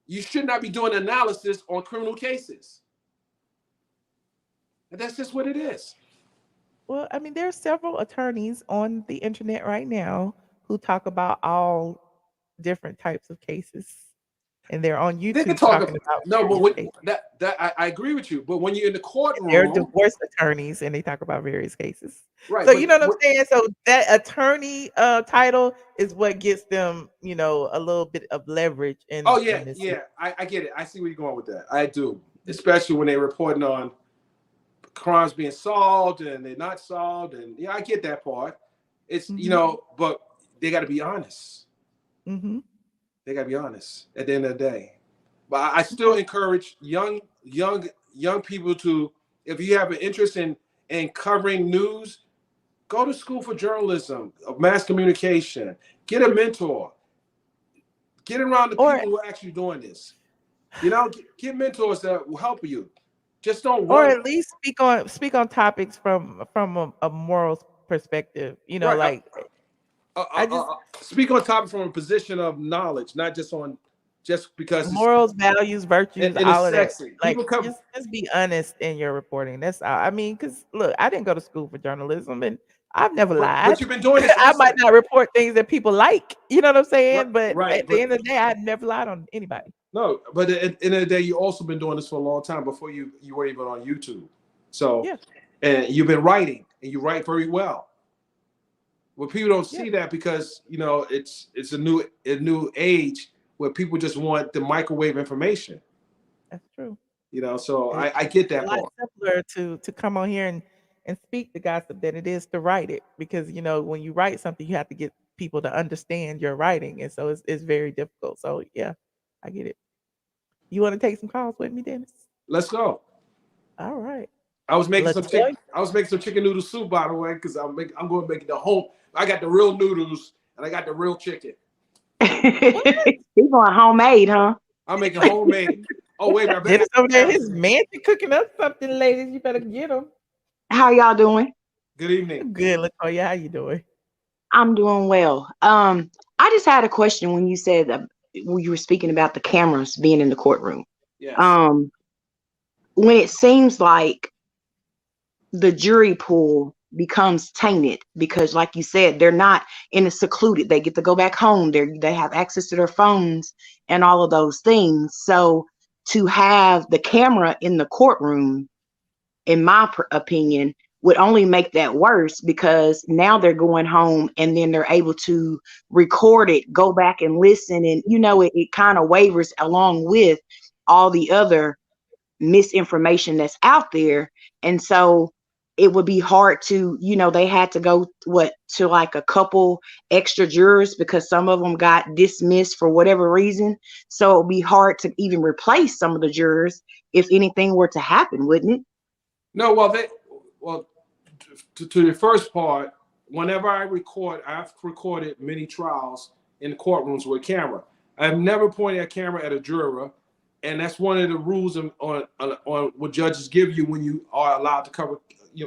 Speaker 6: you should not be doing analysis on criminal cases. And that's just what it is.
Speaker 2: Well, I mean, there are several attorneys on the internet right now who talk about all different types of cases, and they're on YouTube.
Speaker 6: They can talk about I agree with you, but when you're in the courtroom,
Speaker 2: they're divorce attorneys and they talk about various cases.
Speaker 6: Right.
Speaker 2: So you know what I'm saying? So that attorney title is what gets them, a little bit of leverage.
Speaker 6: I get it. I see where you're going with that. I do, especially when they're reporting on crimes being solved and they're not solved, and I get that part. It's but they got to be honest. They gotta be honest at the end of the day. But I still encourage young people to, if you have an interest in covering news, go to school for journalism, mass communication, get a mentor, get around the people who are actually doing this. Get mentors that will help you. Just don't
Speaker 2: or at least speak on topics from a moral perspective.
Speaker 6: Speak on topic from a position of knowledge, not just on just because
Speaker 2: morals, values, virtues,
Speaker 6: and
Speaker 2: all
Speaker 6: it's
Speaker 2: of that.
Speaker 6: sexy.
Speaker 2: Like,
Speaker 6: People come.
Speaker 2: just be honest in your reporting. That's all. I mean, because look, I didn't go to school for journalism, and I've never lied.
Speaker 6: But you've been doing this.
Speaker 2: I might not report things that people like. You know what I'm saying? But
Speaker 6: Right.
Speaker 2: at the end of the day, I've never lied on anybody.
Speaker 6: No, but at the end of the day, you also been doing this for a long time before you were even on YouTube. So,
Speaker 2: Yeah.
Speaker 6: And you've been writing, and you write very well. Well, people don't see that because it's a new age where people just want the microwave information.
Speaker 2: That's true.
Speaker 6: So I get that
Speaker 2: It's a
Speaker 6: part.
Speaker 2: lot simpler to come on here and speak the gossip than it is to write it, because when you write something, you have to get people to understand your writing, and so it's very difficult. So yeah, I get it. You want to take some calls with me, Dennis?
Speaker 6: Let's go.
Speaker 2: All right.
Speaker 6: I was making some chicken noodle soup, by the way, because I'm going to make the home. I got the real noodles and I got the real chicken.
Speaker 7: You going homemade, huh?
Speaker 6: I'm making homemade. Oh wait, my
Speaker 2: Dennis over there, his mansion cooking up something, ladies. You better get him.
Speaker 7: How y'all doing?
Speaker 6: Good evening.
Speaker 2: Good, Latoya. How you doing?
Speaker 7: I'm doing well. I just had a question when you said that when you were speaking about the cameras being in the courtroom.
Speaker 6: Yes.
Speaker 7: When it seems like the jury pool becomes tainted because, like you said, they're not in a secluded. They get to go back home. They have access to their phones and all of those things. So to have the camera in the courtroom, in my opinion, would only make that worse, because now they're going home and then they're able to record it, go back and listen. And, it kind of wavers along with all the other misinformation that's out there. And so it would be hard to, they had to go to like a couple extra jurors because some of them got dismissed for whatever reason. So it would be hard to even replace some of the jurors if anything were to happen, wouldn't it?
Speaker 6: No, to the first part, whenever I've recorded many trials in courtrooms with camera. I've never pointed a camera at a juror, and that's one of the rules on what judges give you when you are allowed to cover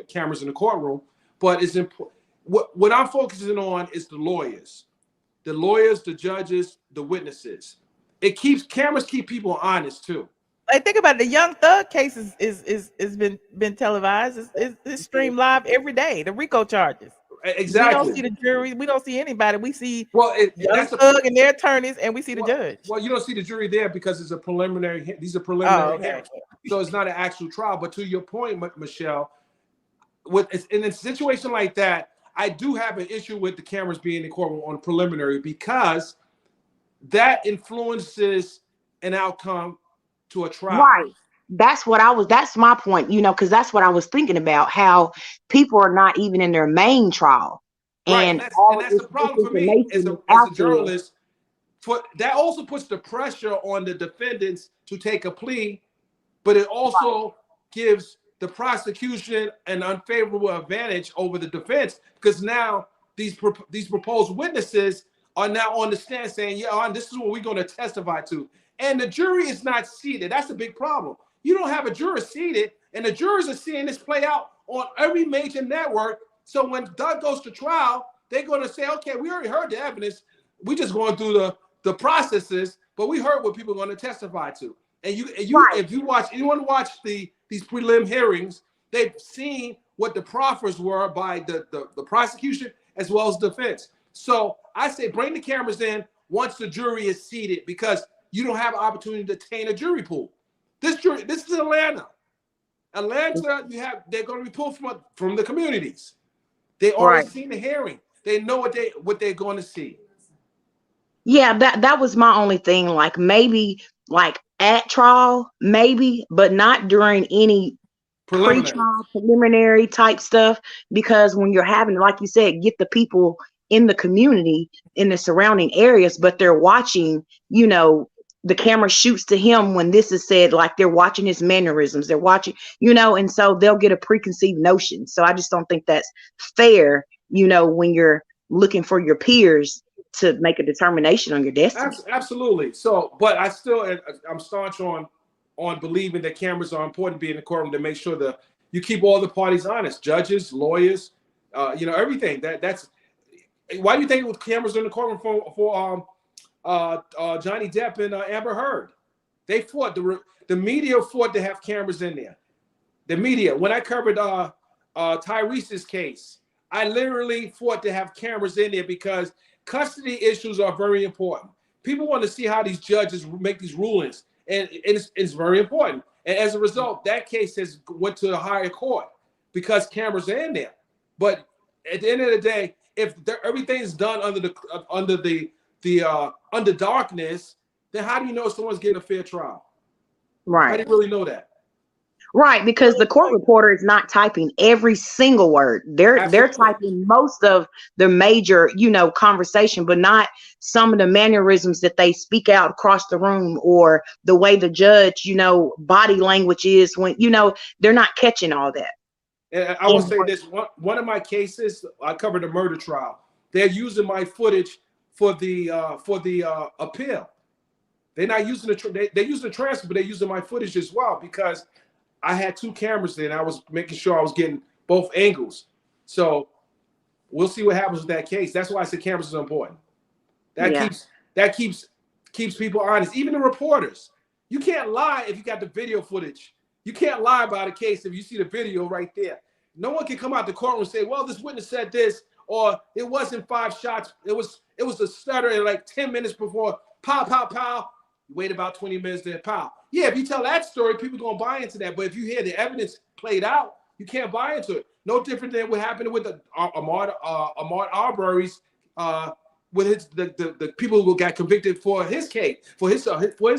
Speaker 6: cameras in the courtroom. But it's important. What I'm focusing on is the lawyers, the judges, the witnesses. Cameras keep people honest too.
Speaker 2: Like, think about it. The Young Thug case is been televised. It's streamed live every day. The RICO charges.
Speaker 6: Exactly.
Speaker 2: We don't see the jury. We don't see anybody. We see
Speaker 6: Young
Speaker 2: Thug and their attorneys, and we see the judge.
Speaker 6: Well, you don't see the jury there because it's a preliminary. These are preliminary hearings, so it's not an actual trial. But to your point, Michelle, in a situation like that, I do have an issue with the cameras being in the courtroom on preliminary, because that influences an outcome to a trial.
Speaker 7: Right. That's my point, because that's what I was thinking about, how people are not even in their main trial. And
Speaker 6: that's the problem for me as a journalist. That also puts the pressure on the defendants to take a plea, but it also gives the prosecution an unfavorable advantage over the defense, because now these proposed witnesses are now on the stand saying, this is what we're going to testify to. And the jury is not seated. That's a big problem. You don't have a juror seated, and the jurors are seeing this play out on every major network. So when Doug goes to trial, they're going to say, okay, we already heard the evidence. We're just going through the processes, but we heard what people are going to testify to. And if anyone watched these prelim hearings, they've seen what the proffers were by the prosecution as well as defense. So I say bring the cameras in once the jury is seated, because you don't have an opportunity to taint a jury pool. This is Atlanta. They're going to be pulled from the communities. They already seen the hearing. They know what they're going to see.
Speaker 7: Yeah, that was my only thing. Like, maybe like at trial, maybe, but not during any pre-trial preliminary type stuff, because when you're having, like you said, get the people in the community, in the surrounding areas, but they're watching, the camera shoots to him when this is said, like they're watching his mannerisms, they're watching, and so they'll get a preconceived notion. So I just don't think that's fair, when you're looking for your peers to make a determination on your destiny.
Speaker 6: Absolutely. So, but I'm staunch on believing that cameras are important to be in the courtroom to make sure that you keep all the parties honest, judges, lawyers, everything. That's why do you think with cameras in the courtroom for Johnny Depp and Amber Heard. They fought. The media fought to have cameras in there. The media. When I covered Tyrese's case, I literally fought to have cameras in there because custody issues are very important. People want to see how these judges make these rulings, and it's very important. And as a result, that case has went to the higher court because cameras are in there. But at the end of the day, if everything's done under darkness, then how do you know someone's getting a fair trial?
Speaker 7: Right.
Speaker 6: How do you really know that?
Speaker 7: Right, because the court reporter is not typing every single word. They're typing most of the major, conversation, but not some of the mannerisms that they speak out across the room, or the way the judge, body language is when, they're not catching all that.
Speaker 6: And I will say this: one of my cases, I covered a murder trial. They're using my footage for the appeal. They're not using they're using the transcript, but they're using my footage as well because I had 2 cameras there and I was making sure I was getting both angles. So we'll see what happens with that case. That's why I said cameras are important. That keeps people honest. Even the reporters. You can't lie if you got the video footage. You can't lie about a case if you see the video right there. No one can come out the courtroom and say, well, this witness said this, or it wasn't 5 shots. It was a stutter in like 10 minutes before pow, pow, pow. You wait about 20 minutes, then pow. Yeah, if you tell that story, people going to buy into that. But if you hear the evidence played out, you can't buy into it. No different than what happened with Ahmaud Arbery's, with the people who got convicted for his case, for his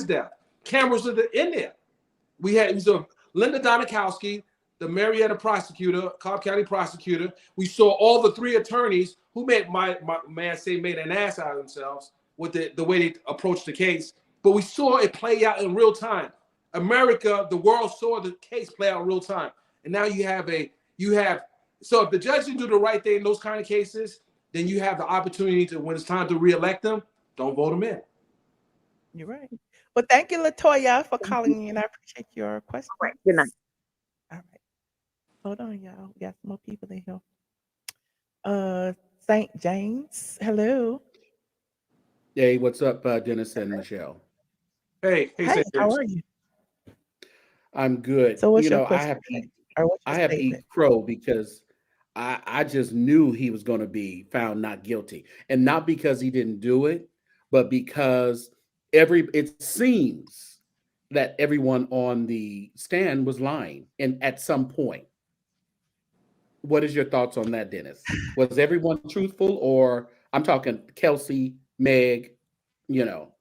Speaker 6: death. Cameras are in there. We had Linda Donikowski, the Marietta prosecutor, Cobb County prosecutor. We saw all the 3 attorneys who made made an ass out of themselves with the way they approached the case. But we saw it play out in real time. America, the world saw the case play out in real time. And now so if the judge didn't do the right thing in those kind of cases, then you have the opportunity to, when it's time to reelect them, don't vote them in.
Speaker 2: You're right. Well, thank you, Latoya, for calling in. I appreciate your question.
Speaker 7: Right. Good night.
Speaker 2: All right. Hold on, y'all. We got some more people in here. St. James, hello.
Speaker 8: Hey, what's up, Dennis and Michelle?
Speaker 6: Hey,
Speaker 2: how are you?
Speaker 8: I'm good.
Speaker 2: So what's your question?
Speaker 8: I have to eat crow because I just knew he was going to be found not guilty, and not because he didn't do it, but because it seems that everyone on the stand was lying, and at some point. What is your thoughts on that, Dennis? Was everyone truthful, or I'm talking Kelsey, Meg,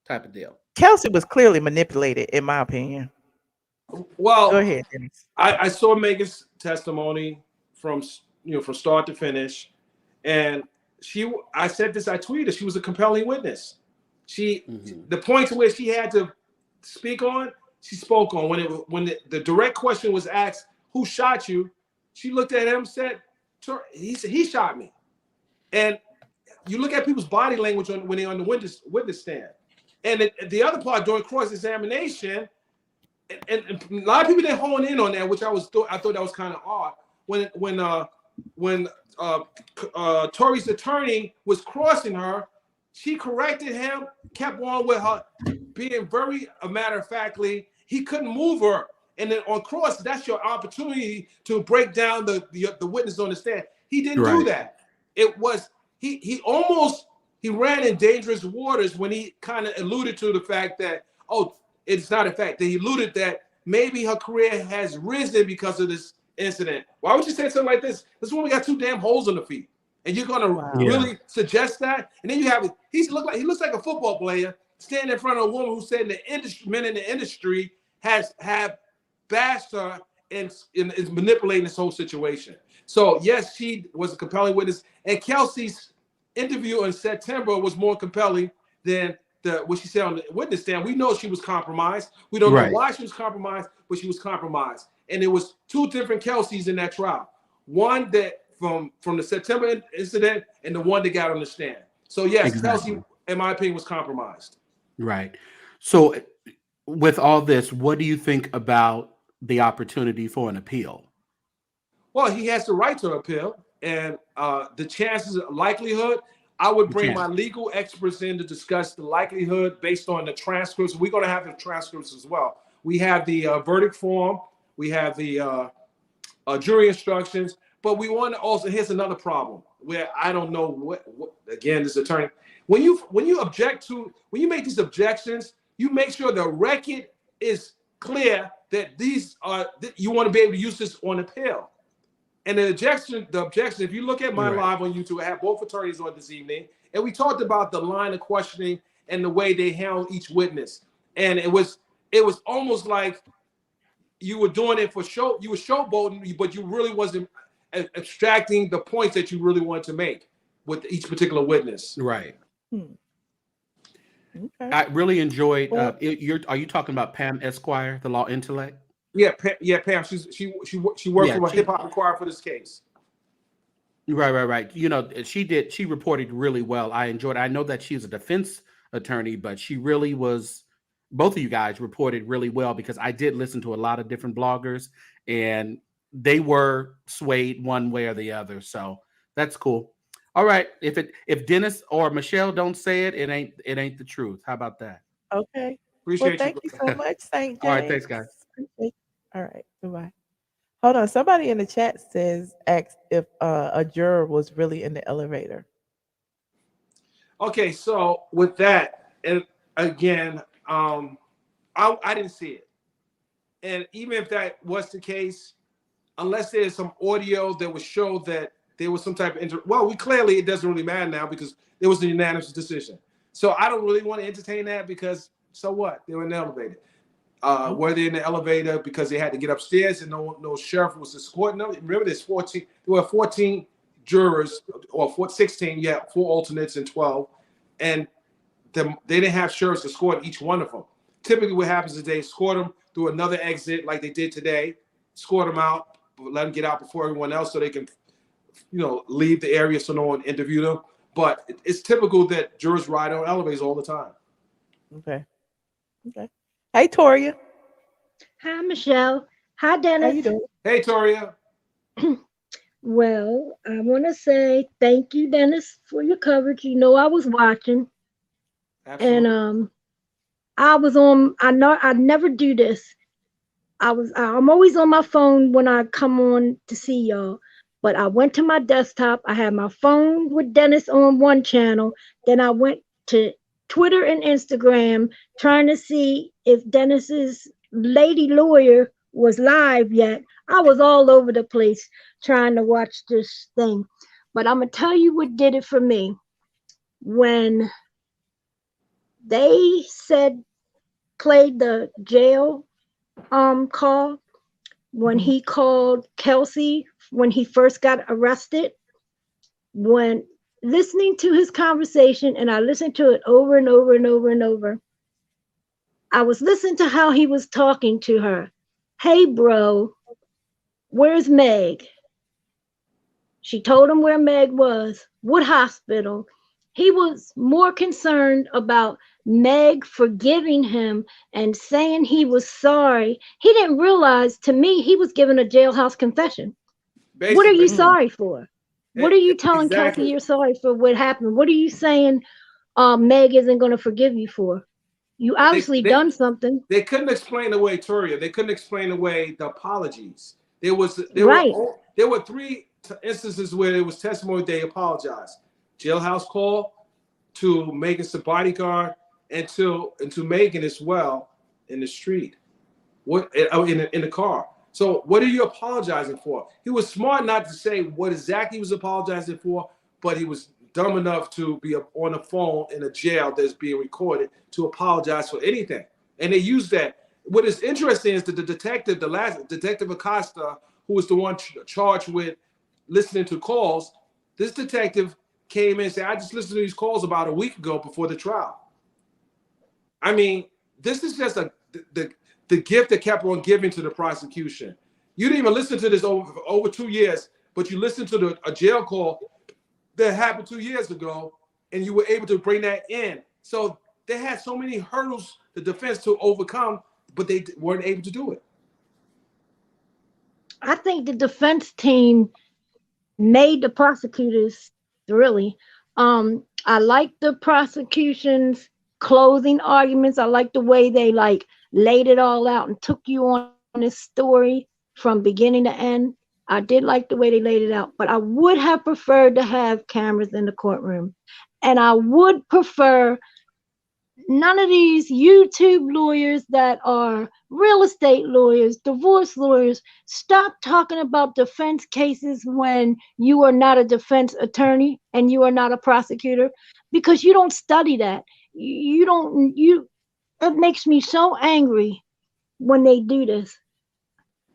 Speaker 8: type of deal?
Speaker 2: Kelsey was clearly manipulated, in my opinion.
Speaker 6: Well,
Speaker 2: go ahead, Dennis.
Speaker 6: I saw Megan's testimony from start to finish, and I said this, I tweeted, she was a compelling witness. The point to where she had to speak on, she spoke on. When the direct question was asked, who shot you? She looked at him and said, he shot me. And you look at people's body language when they're on the witness stand. And the other part during cross-examination, and a lot of people didn't hone in on that, which I thought that was kind of odd. When Tory's attorney was crossing her, she corrected him, kept on with her, being very matter-of-factly. He couldn't move her. And then on cross, that's your opportunity to break down the witness on the stand. He didn't do that. It was he ran in dangerous waters when he kind of alluded to the fact that, it's not a fact. That he alluded that maybe her career has risen because of this incident. Why would you say something like this? This woman got 2 damn holes in the feet, and you're gonna really suggest that? And then you have he looks like a football player standing in front of a woman who said men in the industry have bashed her and is manipulating this whole situation. So yes, she was a compelling witness, and Kelsey's interview in September was more compelling than what she said on the witness stand. We know she was compromised. We don't know why she was compromised, but she was compromised. And there was 2 different Kelseys in that trial. One that from the September incident, and the one that got on the stand. So yes, Kelsey, in my opinion, was compromised.
Speaker 8: Right. So with all this, what do you think about the opportunity for an appeal?
Speaker 6: Well, he has the right to appeal, and the chances, likelihood, I would bring my legal experts in to discuss the likelihood based on the transcripts. We're going to have the transcripts as well. We have the verdict form. We have the jury instructions. But we want to also, here's another problem where I don't know what again, this attorney, when you object to, when you make these objections, you make sure the record is clear that these are, you want to be able to use this on appeal. And the objection, if you look at my live on YouTube, I have both attorneys on this evening, and we talked about the line of questioning and the way they handled each witness. And it was almost like you were doing it for show, you were showboating, but you really wasn't extracting the points that you really wanted to make with each particular witness.
Speaker 8: Right.
Speaker 2: Okay.
Speaker 8: I really enjoyed. Are you talking about Pam Esquire, the law intellect?
Speaker 6: Yeah, Pam. She worked for a hip hop inquirer for this case.
Speaker 8: Right. You know, she reported really well. I enjoyed it. I know that she's a defense attorney, but she really was. Both of you guys reported really well because I did listen to a lot of different bloggers, and they were swayed one way or the other. So that's cool. All right. If Dennis or Michelle don't say it, it ain't the truth. How about that?
Speaker 2: Okay.
Speaker 6: Appreciate
Speaker 2: well, thank you so much, St. James.
Speaker 8: All right, thanks, guys.
Speaker 2: All right, goodbye. Hold on. Somebody in the chat asked if a juror was really in the elevator.
Speaker 6: Okay, so with that, and again, I didn't see it. And even if that was the case, unless there's some audio that would show that there was some type of it doesn't really matter now because it was a unanimous decision. So I don't really want to entertain that because so what? They were in the elevator. Were they in the elevator because they had to get upstairs and no sheriff was escorting them? Remember, there were 14 jurors, or 16, 4 alternates and 12, and they didn't have sheriffs escort each one of them. Typically, what happens is they escort them through another exit, like they did today, escort them out, let them get out before everyone else, so they can, leave the area so no one interview them. But it's typical that jurors ride on elevators all the time.
Speaker 2: Okay. Hey, Toria.
Speaker 5: Hi, Michelle. Hi, Dennis.
Speaker 2: How you doing?
Speaker 6: Hey, Toria.
Speaker 5: Well, I want to say thank you, Dennis, for your coverage. You know I was watching. Absolutely. And I was on. I never do this. I'm always on my phone when I come on to see y'all. But I went to my desktop. I had my phone with Dennis on one channel. Then I went to Twitter and Instagram trying to see if Dennis's lady lawyer was live yet. I was all over the place trying to watch this thing. But I'm going to tell you what did it for me. When they played the jail call, when he called Kelsey, when he first got arrested, when listening to his conversation, and I listened to it over and over and over and over, I was listening to how he was talking to her. Hey, bro, where's Meg? She told him where Meg was, what hospital. He was more concerned about Meg forgiving him and saying he was sorry. He didn't realize, to me, he was giving a jailhouse confession. Basically, what are you sorry for? What are you telling Kelsey you're sorry for what happened? What are you saying Meg isn't going to forgive you for? You obviously done something.
Speaker 6: They couldn't explain away, Toria. They couldn't explain away the apologies. There were 3 instances where there was testimony they apologized. Jailhouse call, to Megan's bodyguard, and to Megan as well in the street. What in the car. So what are you apologizing for? He was smart not to say what exactly he was apologizing for, but he was dumb enough to be on the phone in a jail that's being recorded to apologize for anything. And they used that. What is interesting is that the last detective Acosta, who was the one charged with listening to calls, this detective came in and said, I just listened to these calls about a week ago before the trial. I mean, this is just the gift that kept on giving to the prosecution. You didn't even listen to this over 2 years, but you listened to a jail call that happened 2 years ago, and you were able to bring that in. So they had so many hurdles, the defense, to overcome, but they weren't able to do it.
Speaker 5: I think the defense team made the prosecutors really I like the prosecution's closing arguments. I like the way they like laid it all out and took you on this story from beginning to end. I did like the way they laid it out, but I would have preferred to have cameras in the courtroom. And I would prefer none of these YouTube lawyers that are real estate lawyers, divorce lawyers, stop talking about defense cases when you are not a defense attorney and you are not a prosecutor, because you don't study that. It makes me so angry when they do this.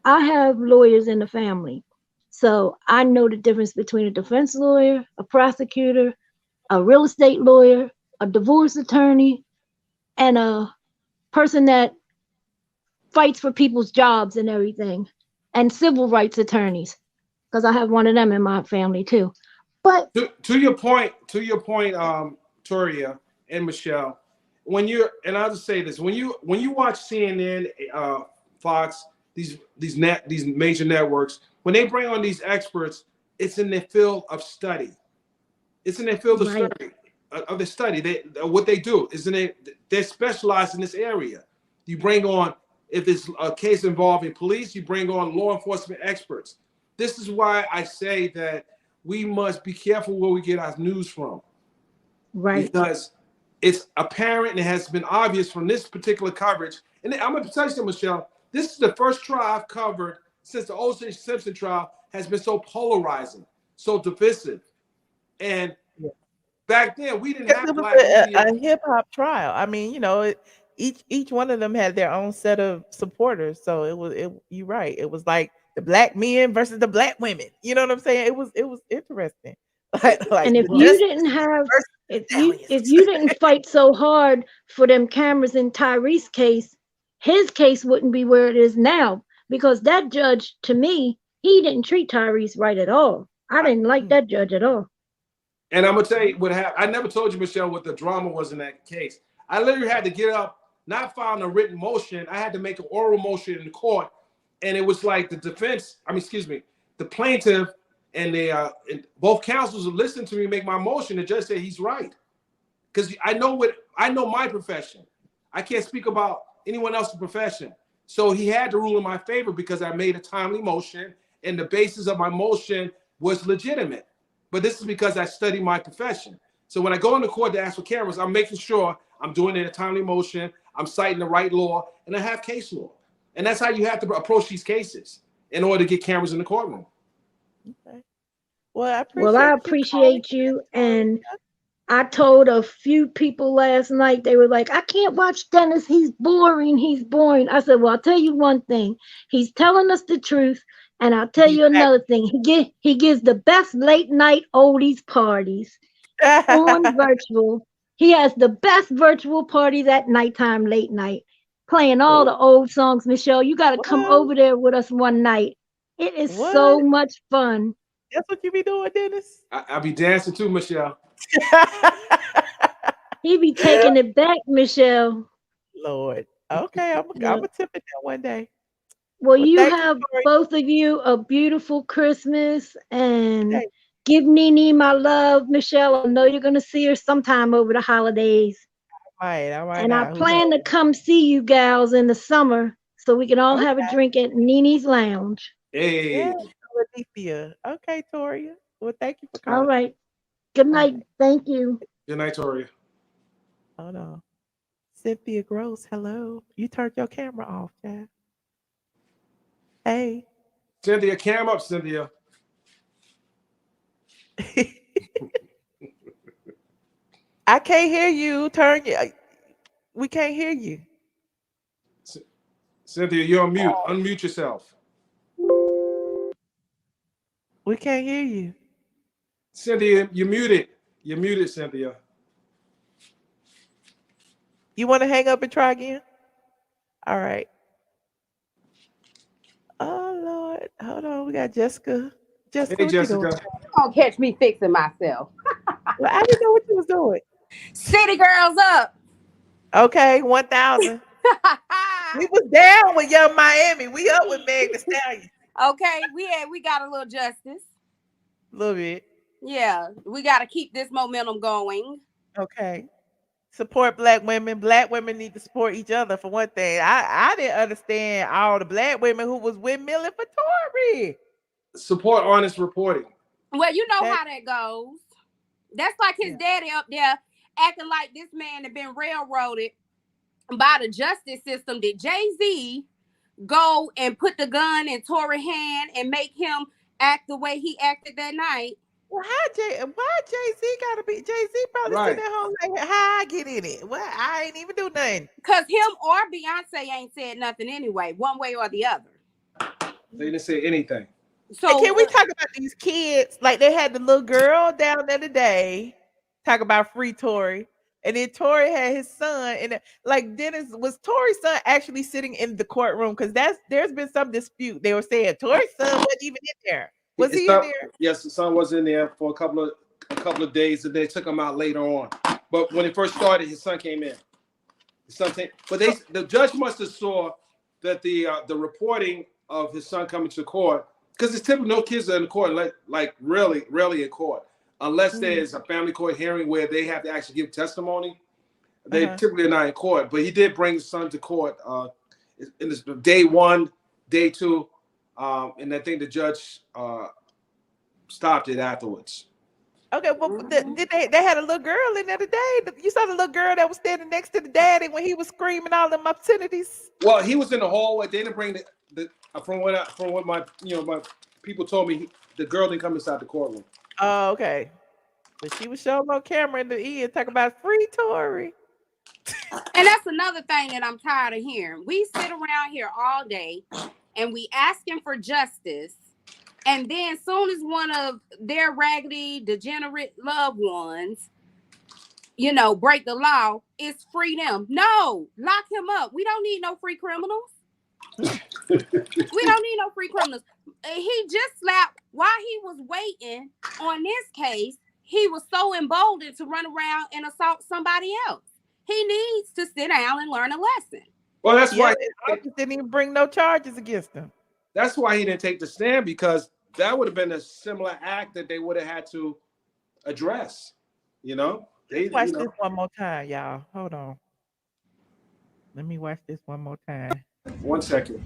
Speaker 5: I have lawyers in the family, so I know the difference between a defense lawyer, a prosecutor, a real estate lawyer, a divorce attorney, and a person that fights for people's jobs and everything, and civil rights attorneys, because I have one of them in my family too. But
Speaker 6: to your point, Toria and Michelle, I'll just say this: when you watch CNN, Fox, these major networks, when they bring on these experts, it's in their field of study. It's in their field of study. Of the study, what they do is they're specialized in this area. You bring on, if it's a case involving police, you bring on law enforcement experts. This is why I say that we must be careful where we get our news from, right? Because it's apparent and it has been obvious from this particular coverage. And I'm going to tell you something, Michelle. This is the first trial I've covered since the O.J. Simpson trial has been so polarizing, so divisive, and back then we didn't have
Speaker 2: a hip hop trial. I mean, each one of them had their own set of supporters. So you're right. It was like the black men versus the black women. You know what I'm saying? It was interesting.
Speaker 5: And if you didn't fight so hard for them cameras in Tyrese's case, his case wouldn't be where it is now, because that judge, to me, he didn't treat Tyrese right at all. I didn't like that judge at all.
Speaker 6: And I'm gonna tell you what happened. I never told you, Michelle, what the drama was in that case. I literally had to get up, not filing a written motion. I had to make an oral motion in the court, and it was like the plaintiff and both counsels listened to me make my motion. The judge said he's right, because I know my profession. I can't speak about anyone else's profession. So he had to rule in my favor because I made a timely motion, and the basis of my motion was legitimate. But this is because I study my profession. So when I go into court to ask for cameras, I'm making sure I'm doing it in a timely motion, I'm citing the right law, and I have case law. And that's how you have to approach these cases in order to get cameras in the courtroom.
Speaker 2: Okay. Well,
Speaker 5: I appreciate you. And I told a few people last night, they were like, I can't watch Dennis. He's boring. He's boring. I said, well, I'll tell you one thing. He's telling us the truth. And I'll tell you another thing. He gives the best late night oldies parties on virtual. He has the best virtual parties at nighttime, late night, playing all the old songs. Michelle, you got to come over there with us one night. It is so much fun.
Speaker 2: That's what you be doing, Dennis?
Speaker 6: I'll be dancing too, Michelle.
Speaker 5: He be taking it back, Michelle.
Speaker 2: Lord. Okay, I'm gonna tip it that one day.
Speaker 5: Well, you have both of you a beautiful Christmas, and give Nene my love, Michelle. I know you're going to see her sometime over the holidays.
Speaker 2: I might.
Speaker 5: And I plan to come see you gals in the summer so we can all have a drink at Nene's Lounge.
Speaker 6: Hey.
Speaker 2: Yeah, okay, Toria. Well, thank you for coming.
Speaker 5: All right. Good night. Thank you.
Speaker 6: Good night, Toria.
Speaker 2: Hold on. Cynthia Gross, hello. You turned your camera off, Chad. Hey.
Speaker 6: Cynthia, cam up, Cynthia.
Speaker 2: I can't hear you. We can't hear you.
Speaker 6: Cynthia, you're on mute. Unmute yourself.
Speaker 2: We can't hear you.
Speaker 6: Cynthia, you're muted. You're muted, Cynthia.
Speaker 2: You want to hang up and try again? All right. Oh, Lord. Hold on. We got Jessica.
Speaker 6: Hey, Jessica.
Speaker 9: Don't catch me fixing myself.
Speaker 2: Well, I didn't know what you was doing.
Speaker 9: City girls up.
Speaker 2: Okay, 1,000. We was down with Young Miami. We up with Meg Thee Stallion.
Speaker 9: Okay, we got a little justice.
Speaker 2: A little bit.
Speaker 9: Yeah, we got to keep this momentum going.
Speaker 2: Okay. Support black women. Black women need to support each other for one thing. I didn't understand all the black women who was windmilling for Tory.
Speaker 6: Support honest reporting.
Speaker 9: Well, you know how that goes. That's like his daddy up there acting like this man had been railroaded by the justice system. Did Jay-Z go and put the gun in Tory's hand and make him act the way he acted that night?
Speaker 2: Well, why Jay-Z gotta be? Jay-Z probably
Speaker 6: Right.
Speaker 2: sitting at home like, how I get in it? Well, I ain't even do nothing.
Speaker 9: Because him or Beyonce ain't said nothing anyway, one way or the other.
Speaker 6: They didn't say anything.
Speaker 2: So hey, can we talk about these kids? Like they had the little girl down there today, talk about free Tory. And then Tory had his son, and like Dennis, was Tory's son actually sitting in the courtroom? Because there's been some dispute. They were saying Tory's son wasn't even in there. Was he in there? Yes,
Speaker 6: the son was in there for a couple of days, and they took him out later on. But when it first started, his son came in. The judge must have saw that the reporting of his son coming to court, because it's typical, no kids are in court, like rarely in court, unless there's a family court hearing where they have to actually give testimony. They typically are not in court. But he did bring his son to court in this day 1, day 2. And I think the judge stopped it afterwards.
Speaker 2: Okay, well, they had a little girl in there today. You saw the little girl that was standing next to the daddy when he was screaming all them obscenities.
Speaker 6: Well, he was in the hallway. They didn't bring from what my my people told me, the girl didn't come inside the courtroom.
Speaker 2: Oh, okay. But she was showing on camera in the end talking about free Tory.
Speaker 9: And that's another thing that I'm tired of hearing. We sit around here all day and we asking for justice, and then soon as one of their raggedy, degenerate loved ones, break the law, it's free them. No, lock him up. We don't need no free criminals. We don't need no free criminals. He just slapped while he was waiting on this case. He was so emboldened to run around and assault somebody else. He needs to sit down and learn a lesson.
Speaker 6: Well, that's why
Speaker 2: I didn't even bring no charges against him.
Speaker 6: That's why he didn't take the stand, because that would have been a similar act that they would have had to address.
Speaker 2: Watch this one more time, y'all. Hold on. Let me watch this one more time.
Speaker 6: 1 second.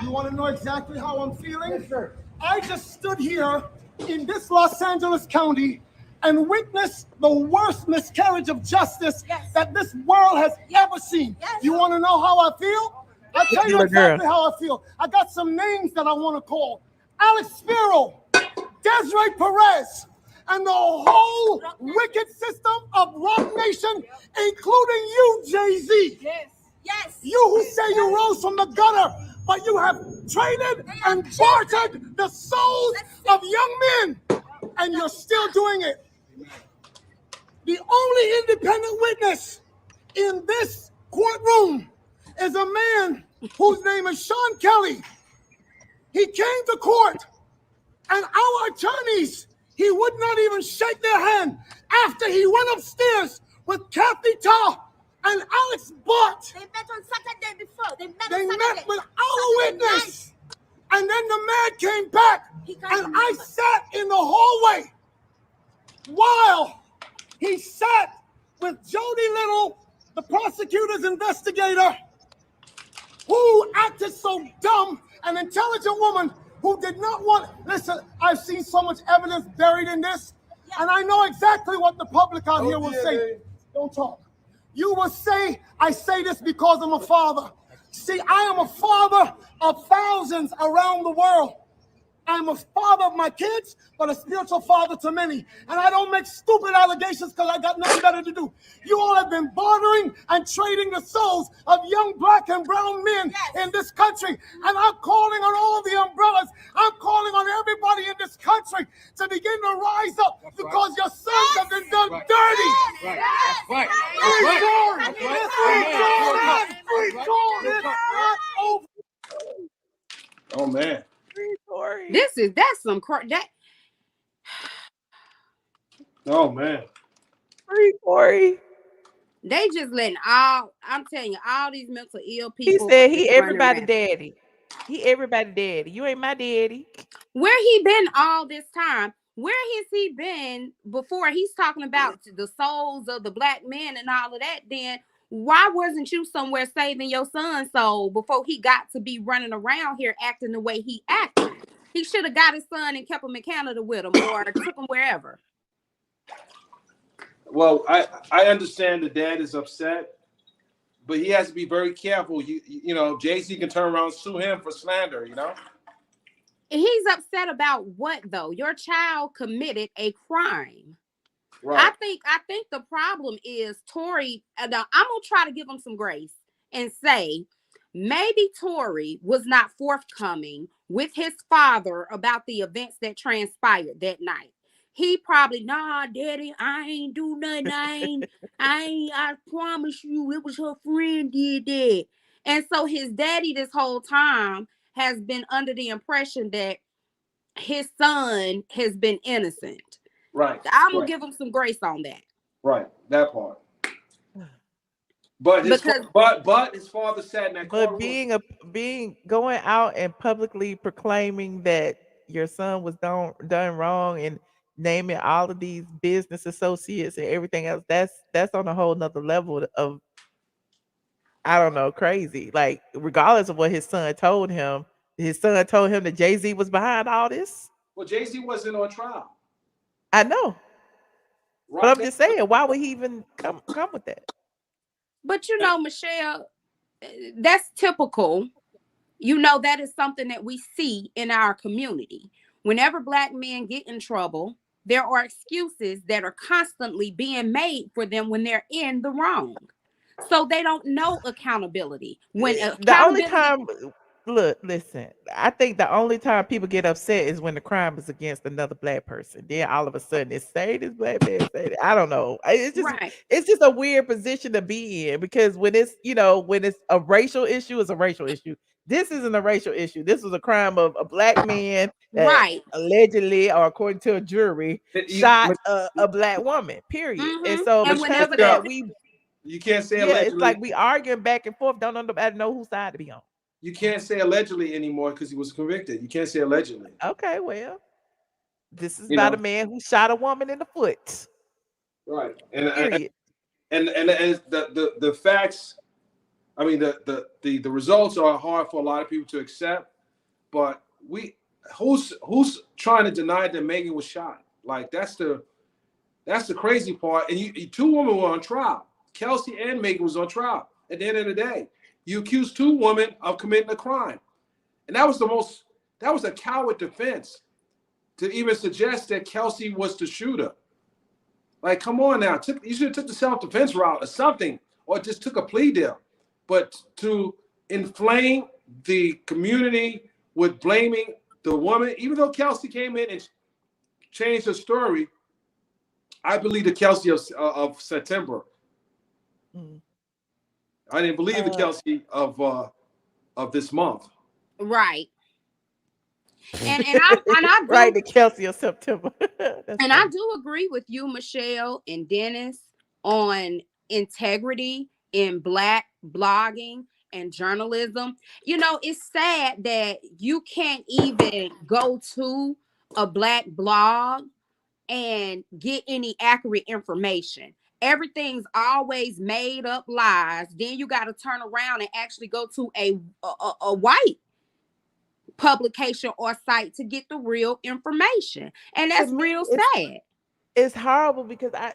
Speaker 4: You want to know exactly how I'm feeling? Yes, sir. I just stood here in this Los Angeles County and witnessed the worst miscarriage of justice that this world has ever seen. Yes. You want to know how I feel? I'll tell you exactly how I feel. I got some names that I want to call. Alex Spiro, Desiree Perez, and the whole wicked system of Rock Nation, including you, Jay-Z. Yes. You who say you rose from the gutter, but you have traded and bartered the souls of young men, and you're still doing it. The only independent witness in this courtroom is a man whose name is Sean Kelly. He came to court, and our attorneys, he would not even shake their hand after he went upstairs with Kathy Ta and Alex Bott. They met on Saturday before. They met without a witness. And then the man came back, and I sat in the hallway while he sat with Jody Little, the prosecutor's investigator, who acted so dumb, an intelligent woman who did not want, listen, I've seen so much evidence buried in this, and I know exactly what the public out here will say. Don't talk. You will say, I say this because I'm a father. See, I am a father of thousands around the world. I'm a father of my kids, but a spiritual father to many. And I don't make stupid allegations because I got nothing better to do. You all have been bartering and trading the souls of young black and brown men in this country. And I'm calling on all the umbrellas. I'm calling on everybody in this country to begin to rise up because your sons have been done dirty.
Speaker 6: Oh, man.
Speaker 9: That's some that.
Speaker 6: Oh man,
Speaker 2: free Tory.
Speaker 9: They just letting I'm telling you, all these mental ill people.
Speaker 2: He said he everybody daddy. He everybody daddy. You ain't my daddy.
Speaker 9: Where he been all this time? Where has he been before? He's talking about the souls of the black men and all of that. Then why wasn't you somewhere saving your son's soul before he got to be running around here acting the way he acted? He should have got his son and kept him in Canada with him or took him wherever.
Speaker 6: Well, I understand the dad is upset, but he has to be very careful. You know, Jay-Z can turn around and sue him for slander, you know?
Speaker 9: He's upset about what, though? Your child committed a crime.
Speaker 6: Right.
Speaker 9: I think the problem is Tory. I'm gonna try to give him some grace and say maybe Tory was not forthcoming with his father about the events that transpired that night. He probably, nah, daddy, I ain't do nothing. I promise you, it was her friend did that. And so his daddy this whole time has been under the impression that his son has been innocent.
Speaker 6: Right.
Speaker 9: I'm gonna give him some grace on that.
Speaker 6: Right, that part. But his father sat in that courtroom.
Speaker 2: But being going out and publicly proclaiming that your son was done wrong and naming all of these business associates and everything else, that's on a whole nother level of, I don't know, crazy. Like, regardless of what his son told him that Jay-Z was behind all this.
Speaker 6: Well, Jay-Z wasn't on trial.
Speaker 2: I know.
Speaker 6: Right.
Speaker 2: But I'm just saying, why would he even come with that?
Speaker 9: But you know, Michelle, that's typical. You know, that is something that we see in our community. Whenever black men get in trouble, there are excuses that are constantly being made for them when they're in the wrong. So they don't know accountability.
Speaker 2: The only time, listen, I think the only time people get upset is when the crime is against another black person. Then all of a sudden it's say this black man say that. I don't know. It's just a weird position to be in, because when it's, you know, when it's a racial issue, it's a racial issue. This isn't a racial issue. This was a crime of a black man that allegedly, or according to a jury, shot a black woman, period. And so because of that,
Speaker 6: you can't say allegedly.
Speaker 2: It's like we arguing back and forth. Don't nobody know whose side to be on.
Speaker 6: You can't say allegedly anymore because he was convicted. You can't say allegedly.
Speaker 2: Okay, well, this is about a man who shot a woman in the foot.
Speaker 6: Right. And the facts, I mean, the results are hard for a lot of people to accept, but who's trying to deny that Megan was shot? Like, that's the crazy part. And two women were on trial. Kelsey and Megan was on trial. At the end of the day, you accused two women of committing a crime, and that was a coward defense to even suggest that Kelsey was the shooter. Like, come on now, you should have took the self-defense route or something, or just took a plea deal. But to inflame the community with blaming the woman, even though Kelsey came in and changed her story, I believe the Kelsey of September. I didn't believe the Kelsey of this month.
Speaker 9: Right. And I do,
Speaker 2: right, the Kelsey of September.
Speaker 9: And I do agree with you, Michelle and Dennis, on integrity in Black blogging and journalism. You know, it's sad that you can't even go to a Black blog and get any accurate information. Everything's always made up lies. Then you got to turn around and actually go to a white publication or site to get the real information. And that's real sad.
Speaker 2: It's horrible because I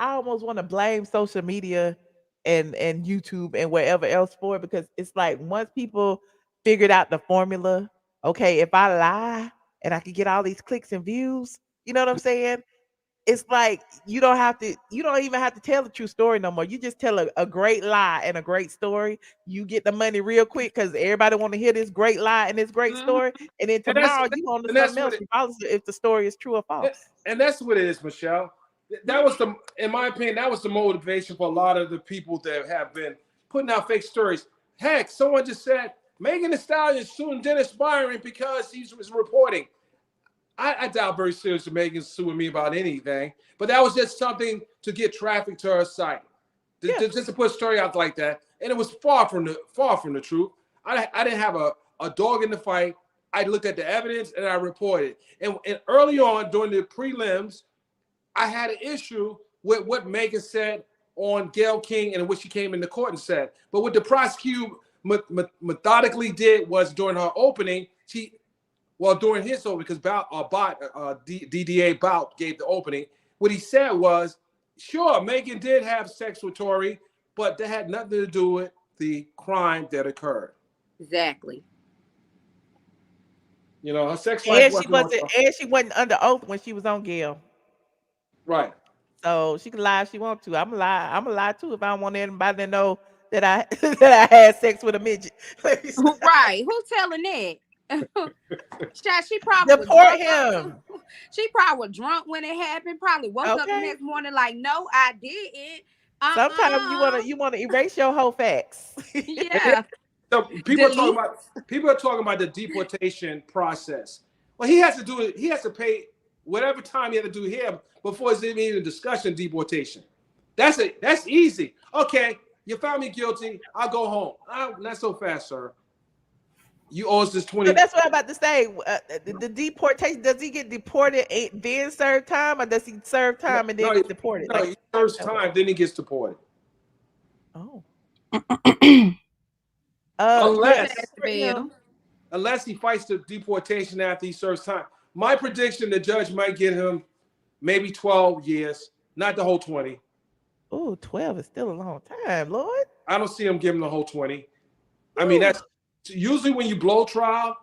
Speaker 2: almost want to blame social media and YouTube and wherever else for it, because it's like, once people figured out the formula, okay, if I lie and I can get all these clicks and views, you know what I'm saying? It's like you don't even have to tell the true story no more. You just tell a great lie and a great story. You get the money real quick because everybody want to hear this great lie and this great story. And then tomorrow you on to something else, regardless if the story is true or false.
Speaker 6: And that's what it is, Michelle. That was in my opinion, that was the motivation for a lot of the people that have been putting out fake stories. Heck, someone just said Megan Thee Stallion suing Dennis Byron because he was reporting. I doubt very seriously Megan's suing me about anything, but that was just something to get traffic to her site, just to put a story out like that. And it was far from the truth. I didn't have a dog in the fight. I looked at the evidence and I reported. And early on during the prelims, I had an issue with what Megan said on Gayle King and what she came into court and said. But what the prosecutor methodically did was during her opening, during his opening, because DDA Bout gave the opening, what he said was, sure, Megan did have sex with Tory, but that had nothing to do with the crime that occurred.
Speaker 9: Exactly.
Speaker 6: You know, her sex life
Speaker 2: she wasn't under oath when she was on Gayle.
Speaker 6: Right.
Speaker 2: So she can lie if she wants to. I'm a lie too if I don't want anybody to know that I that I had sex with a midget.
Speaker 9: Right. Who's telling that? She probably
Speaker 2: deport him.
Speaker 9: She probably was drunk when it happened. Probably woke up the next morning like, no, I didn't.
Speaker 2: Sometimes you want to erase your whole facts.
Speaker 9: Yeah.
Speaker 6: So people are talking about the deportation process. Well, he has to do it. He has to pay whatever time he had to do here before it's even a discussion deportation. That's easy. Okay, you found me guilty. I'll go home. Not so fast, sir. You owe us this 20.
Speaker 2: So that's what I'm about to say. The deportation, does he get deported then serve time, or does he serve time and then get deported?
Speaker 6: No, he serves time, then he gets deported.
Speaker 2: Oh.
Speaker 6: Unless he fights the deportation after he serves time. My prediction, the judge might get him maybe 12 years, not the whole 20.
Speaker 2: Oh, 12 is still a long time, Lord.
Speaker 6: I don't see him giving the whole 20. I mean, that's usually when you blow trial,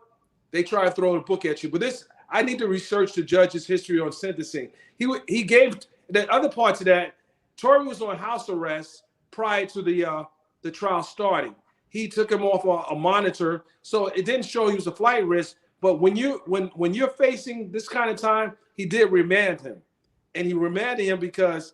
Speaker 6: they try to throw the book at you. But I need to research the judge's history on sentencing. He gave the other part to that. Tory was on house arrest prior to the trial starting. He took him off a monitor, so it didn't show he was a flight risk. But when you're facing this kind of time, he did remand him, and he remanded him because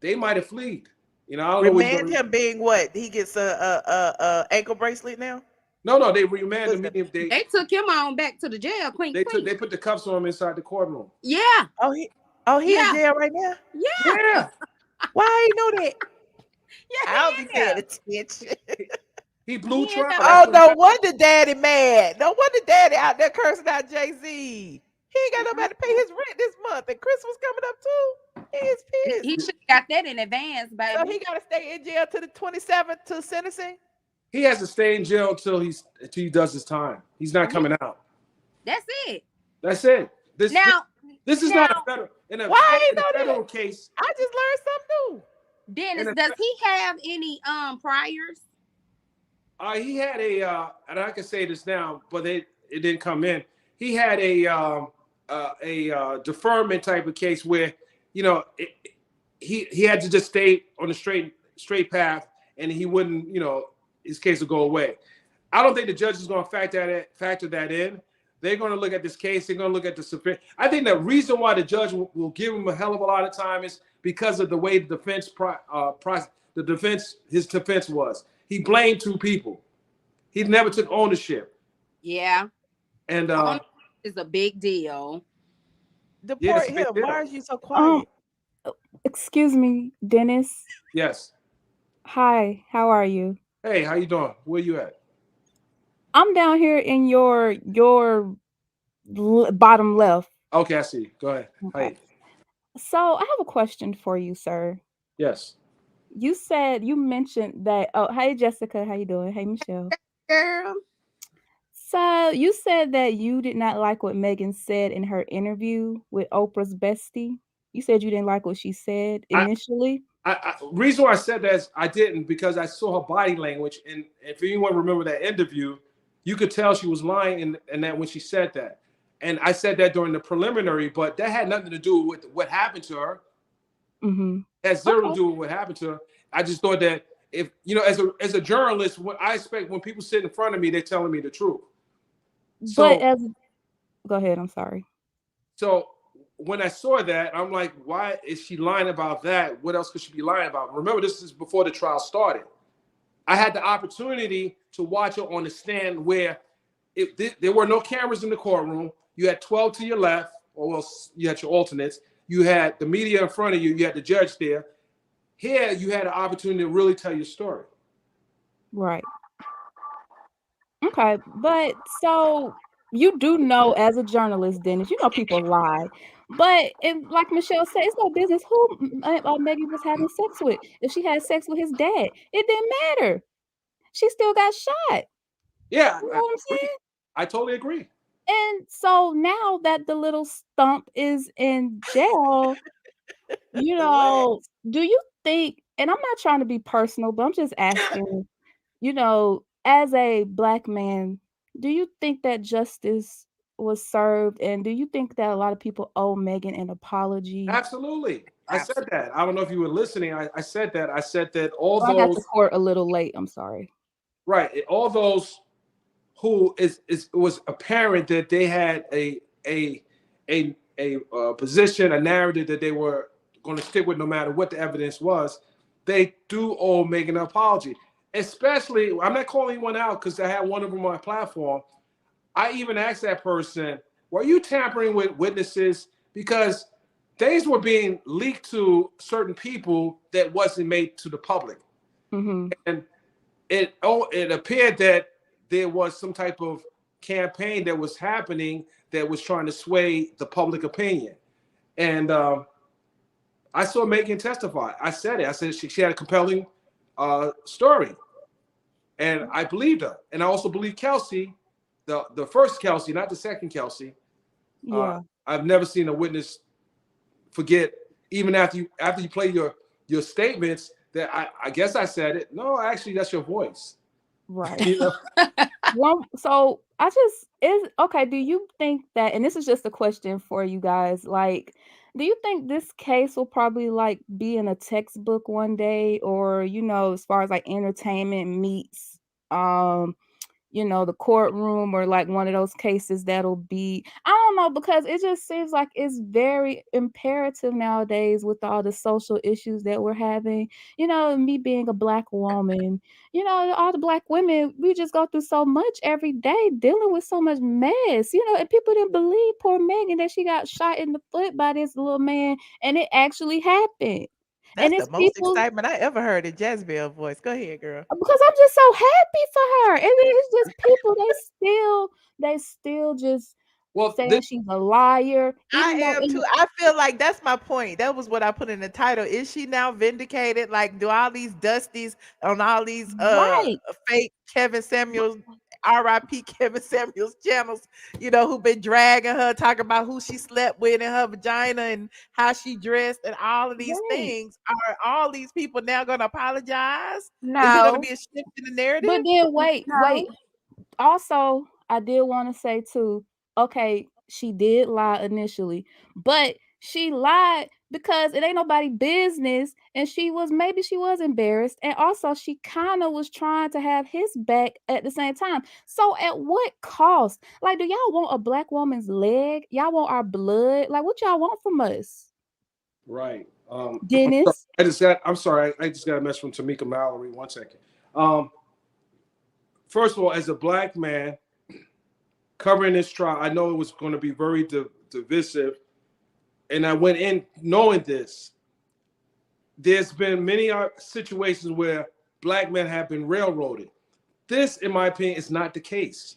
Speaker 6: they might have fled. You know, I don't
Speaker 2: remand him being what? He gets a ankle bracelet now.
Speaker 6: No, they remanded him.
Speaker 9: They took him on back to the jail.
Speaker 6: They put the cuffs on him inside the courtroom.
Speaker 9: Yeah.
Speaker 2: Oh, he in jail right now.
Speaker 9: Yeah.
Speaker 2: Why I ain't know that?
Speaker 9: Yeah.
Speaker 2: I'll be paying attention.
Speaker 6: He blew trial.
Speaker 2: Oh, no wonder Daddy mad. No wonder Daddy out there cursing out Jay-Z. He ain't got nobody to pay his rent this month, and Christmas coming up too. He is pissed.
Speaker 9: He should have got that in advance, baby.
Speaker 2: So he got to stay in jail to the 27th to sentencing.
Speaker 6: He has to stay in jail until he does his time. He's not coming out.
Speaker 9: That's it.
Speaker 6: That's it. This is not a federal. In a federal case.
Speaker 2: I just learned something new.
Speaker 9: Dennis, does he have any priors?
Speaker 6: He had and I can say this now, but it didn't come in. He had a deferment type of case where, you know, he had to just stay on the straight path, and he wouldn't, you know, his case will go away. I don't think the judge is going to factor that in. They're going to look at this case. They're going to look at the sufficient. I think the reason why the judge will give him a hell of a lot of time is because of the way the his defense was. He blamed two people. He never took ownership.
Speaker 9: Yeah.
Speaker 6: And
Speaker 9: is a big deal.
Speaker 2: Deport him. Why are you so quiet?
Speaker 10: Excuse me, Dennis.
Speaker 6: Yes.
Speaker 10: Hi, how are you?
Speaker 6: Hey, how you doing? Where you at?
Speaker 10: I'm down here in your bottom left.
Speaker 6: Okay, I see. Go ahead.
Speaker 10: Okay.
Speaker 6: Hi.
Speaker 10: So I have a question for you, sir.
Speaker 6: Yes.
Speaker 10: You mentioned that. Oh, hey Jessica, how you doing? Hey Michelle.
Speaker 9: Girl.
Speaker 10: So you said that you did not like what Megan said in her interview with Oprah's bestie. You said you didn't like what she said initially.
Speaker 6: Reason why I said that is I didn't, because I saw her body language, and if anyone remember that interview, you could tell she was lying in that when she said that. And I said that during the preliminary, but that had nothing to do with what happened to her.
Speaker 10: Mm-hmm.
Speaker 6: It has zero to do with what happened to her. I just thought that if, you know, as a journalist, what I expect when people sit in front of me, they're telling me the truth. So,
Speaker 10: go ahead. I'm sorry.
Speaker 6: So when I saw that, I'm like, why is she lying about that? What else could she be lying about? Remember, this is before the trial started. I had the opportunity to watch her on the stand where there were no cameras in the courtroom. You had 12 to your left, or well, you had your alternates. You had the media in front of you. You had the judge there. Here, you had an opportunity to really tell your story.
Speaker 10: Right. Okay, but so you do know as a journalist, Dennis, you know people lie. But like Michelle said, it's no business who Megan was having sex with. If she had sex with his dad, it didn't matter. She still got shot.
Speaker 6: Yeah,
Speaker 10: You know what I'm saying?
Speaker 6: I totally agree.
Speaker 10: And so now that the little stump is in jail, you know, do you think, and I'm not trying to be personal, but I'm just asking, you know, as a Black man, do you think that justice was served? And do you think that a lot of people owe Megan an apology?
Speaker 6: Absolutely. I said that. I don't know if you were listening. I said that. I said that all
Speaker 10: I got
Speaker 6: those
Speaker 10: to court a little late. I'm sorry.
Speaker 6: right, all those who it was apparent that they had a position, a narrative that they were going to stick with no matter what the evidence was. They do owe Megan an apology. Especially, I'm not calling one out because I had one of them on my platform. I even asked that person, were you tampering with witnesses? Because things were being leaked to certain people that wasn't made to the public.
Speaker 10: Mm-hmm.
Speaker 6: And it appeared that there was some type of campaign that was happening that was trying to sway the public opinion. And I saw Megan testify. I said it. I said she had a compelling story. And I believed her. And I also believe Kelsey, the first Kelsey, not the second Kelsey.
Speaker 10: Yeah.
Speaker 6: I've never seen a witness forget, even after you play your statements, that I guess I said it. No, actually, that's your voice.
Speaker 10: Right.
Speaker 6: You know?
Speaker 10: Well, so okay, do you think that, and this is just a question for you guys, like, do you think this case will probably like be in a textbook one day, or, you know, as far as like entertainment meets you know, the courtroom, or like one of those cases that'll be, I don't know, because it just seems like it's very imperative nowadays with all the social issues that we're having. You know, me being a Black woman, you know, all the Black women, we just go through so much every day dealing with so much mess, you know, and people didn't believe poor Megan that she got shot in the foot by this little man, and it actually happened.
Speaker 2: That's
Speaker 10: And
Speaker 2: the
Speaker 10: it's
Speaker 2: most
Speaker 10: people,
Speaker 2: excitement I ever heard in Jezebel's voice. Go ahead, girl.
Speaker 10: because I'm just so happy for her. And it's just people, they still just saying she's a liar.
Speaker 2: I
Speaker 10: Even though
Speaker 2: am too. I feel like that's my point. That was what I put in the title. Is she now vindicated? Like, do all these dusties on all these
Speaker 10: right,
Speaker 2: fake Kevin Samuels, RIP Kevin Samuels channels, you know, who been dragging her, talking about who she slept with in her vagina and how she dressed and all of these things, are all these people now going to apologize? Is it going to
Speaker 10: no.
Speaker 2: be a shift in the narrative?
Speaker 10: But then wait. Also, I did want to say too, okay, she did lie initially, but she lied because it ain't nobody business, and maybe she was embarrassed, and also she kind of was trying to have his back at the same time. So at what cost? Like, do y'all want a Black woman's leg? Y'all want our blood? Like, what y'all want from us?
Speaker 6: Right.
Speaker 10: Dennis?
Speaker 6: I'm sorry. I just got a message from Tamika Mallory. 1 second. First of all, as a Black man covering this trial, I know it was going to be very divisive. And I went in knowing this. There's been many situations where Black men have been railroaded. This, in my opinion, is not the case.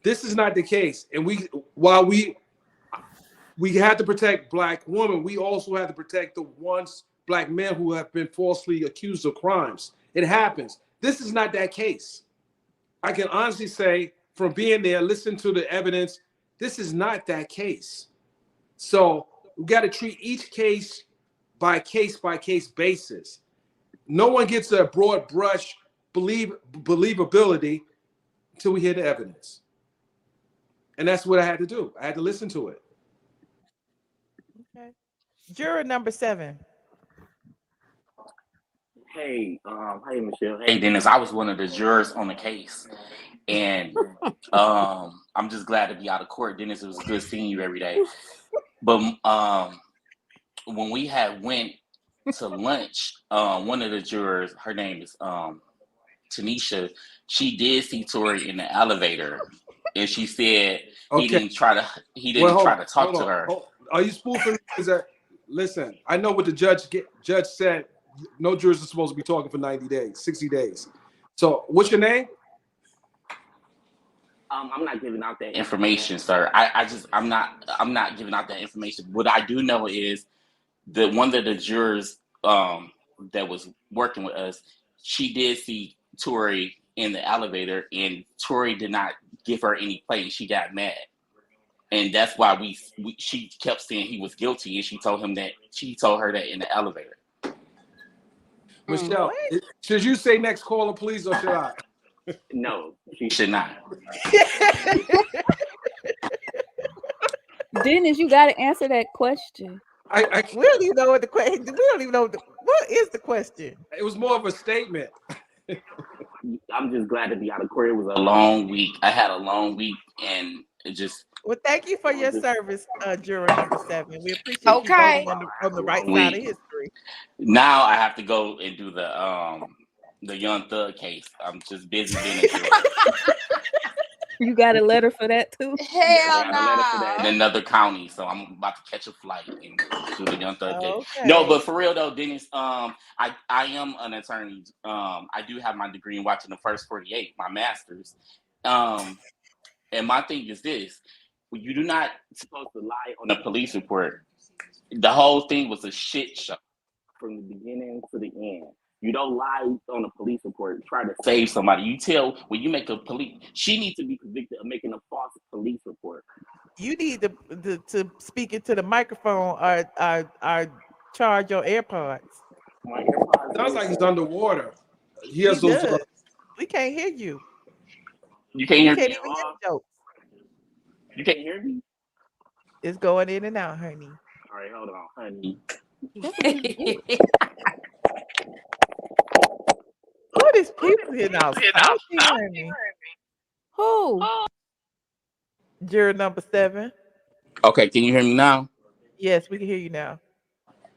Speaker 6: This is not the case. And while we have to protect Black women, we also have to protect the Black men who have been falsely accused of crimes. It happens. This is not that case. I can honestly say, from being there, listen to the evidence, this is not that case. So we got to treat each case by case basis. No one gets a broad brush believability until we hear the evidence. And that's what I had to do. I had to listen to it.
Speaker 2: Okay. Juror number 7.
Speaker 11: Hey, Michelle. Hey, Dennis. I was one of the jurors on the case, and I'm just glad to be out of court. Dennis, it was good seeing you every day. But when we had went to lunch, one of the jurors, her name is Tanisha, she did see Tory in the elevator, and she said he didn't try to talk to her.
Speaker 6: Are you spoofing? Listen, I know what the judge said. No jurors are supposed to be talking for 90 days, 60 days. So what's your name?
Speaker 11: I'm not giving out that information, sir. I'm not giving out that information. What I do know is that one of the jurors that was working with us, she did see Tory in the elevator, and Tory did not give her any play, and she got mad. And that's why she kept saying he was guilty, and she told her that in the elevator.
Speaker 6: Michelle, should you say next caller, please, or should I?
Speaker 11: No, she should not.
Speaker 10: Dennis, you got to answer that question.
Speaker 2: We don't even know what the question. We don't even know what is the question.
Speaker 6: It was more of a statement.
Speaker 11: I'm just glad to be out of court. It was a long week. I had a long week, and it just.
Speaker 2: Well, thank you for your service, juror number 7. We appreciate you voting on the right side of history.
Speaker 11: Now I have to go and do the Young Thug case. I'm just busy being a juror.
Speaker 10: You got a letter for that too?
Speaker 9: Hell
Speaker 11: no. Nah. In another county, so I'm about to catch a flight and do the Young Thug case.
Speaker 2: Okay.
Speaker 11: No, but for real though, Dennis, I am an attorney. I do have my degree in watching the first 48, my master's. And my thing is this: you do not supposed to lie on a police report. The whole thing was a shit show from the beginning to the end. You don't lie on a police report. Try to save somebody. You tell when you make a police. She needs to be convicted of making a false police report.
Speaker 2: You need to speak into the microphone or charge your AirPods.
Speaker 11: My AirPods.
Speaker 6: Sounds like he's underwater. He has
Speaker 2: He
Speaker 6: those.
Speaker 2: does. We can't hear you.
Speaker 11: You can't hear me.
Speaker 2: Can't even hear jokes.
Speaker 11: You can't hear me.
Speaker 2: It's going in and out, honey.
Speaker 11: All right, hold on, honey.
Speaker 2: Who these people here now? Stop hearing me.
Speaker 10: Who?
Speaker 2: Juror number 7.
Speaker 11: Okay, can you hear me now?
Speaker 2: Yes, we can hear you now.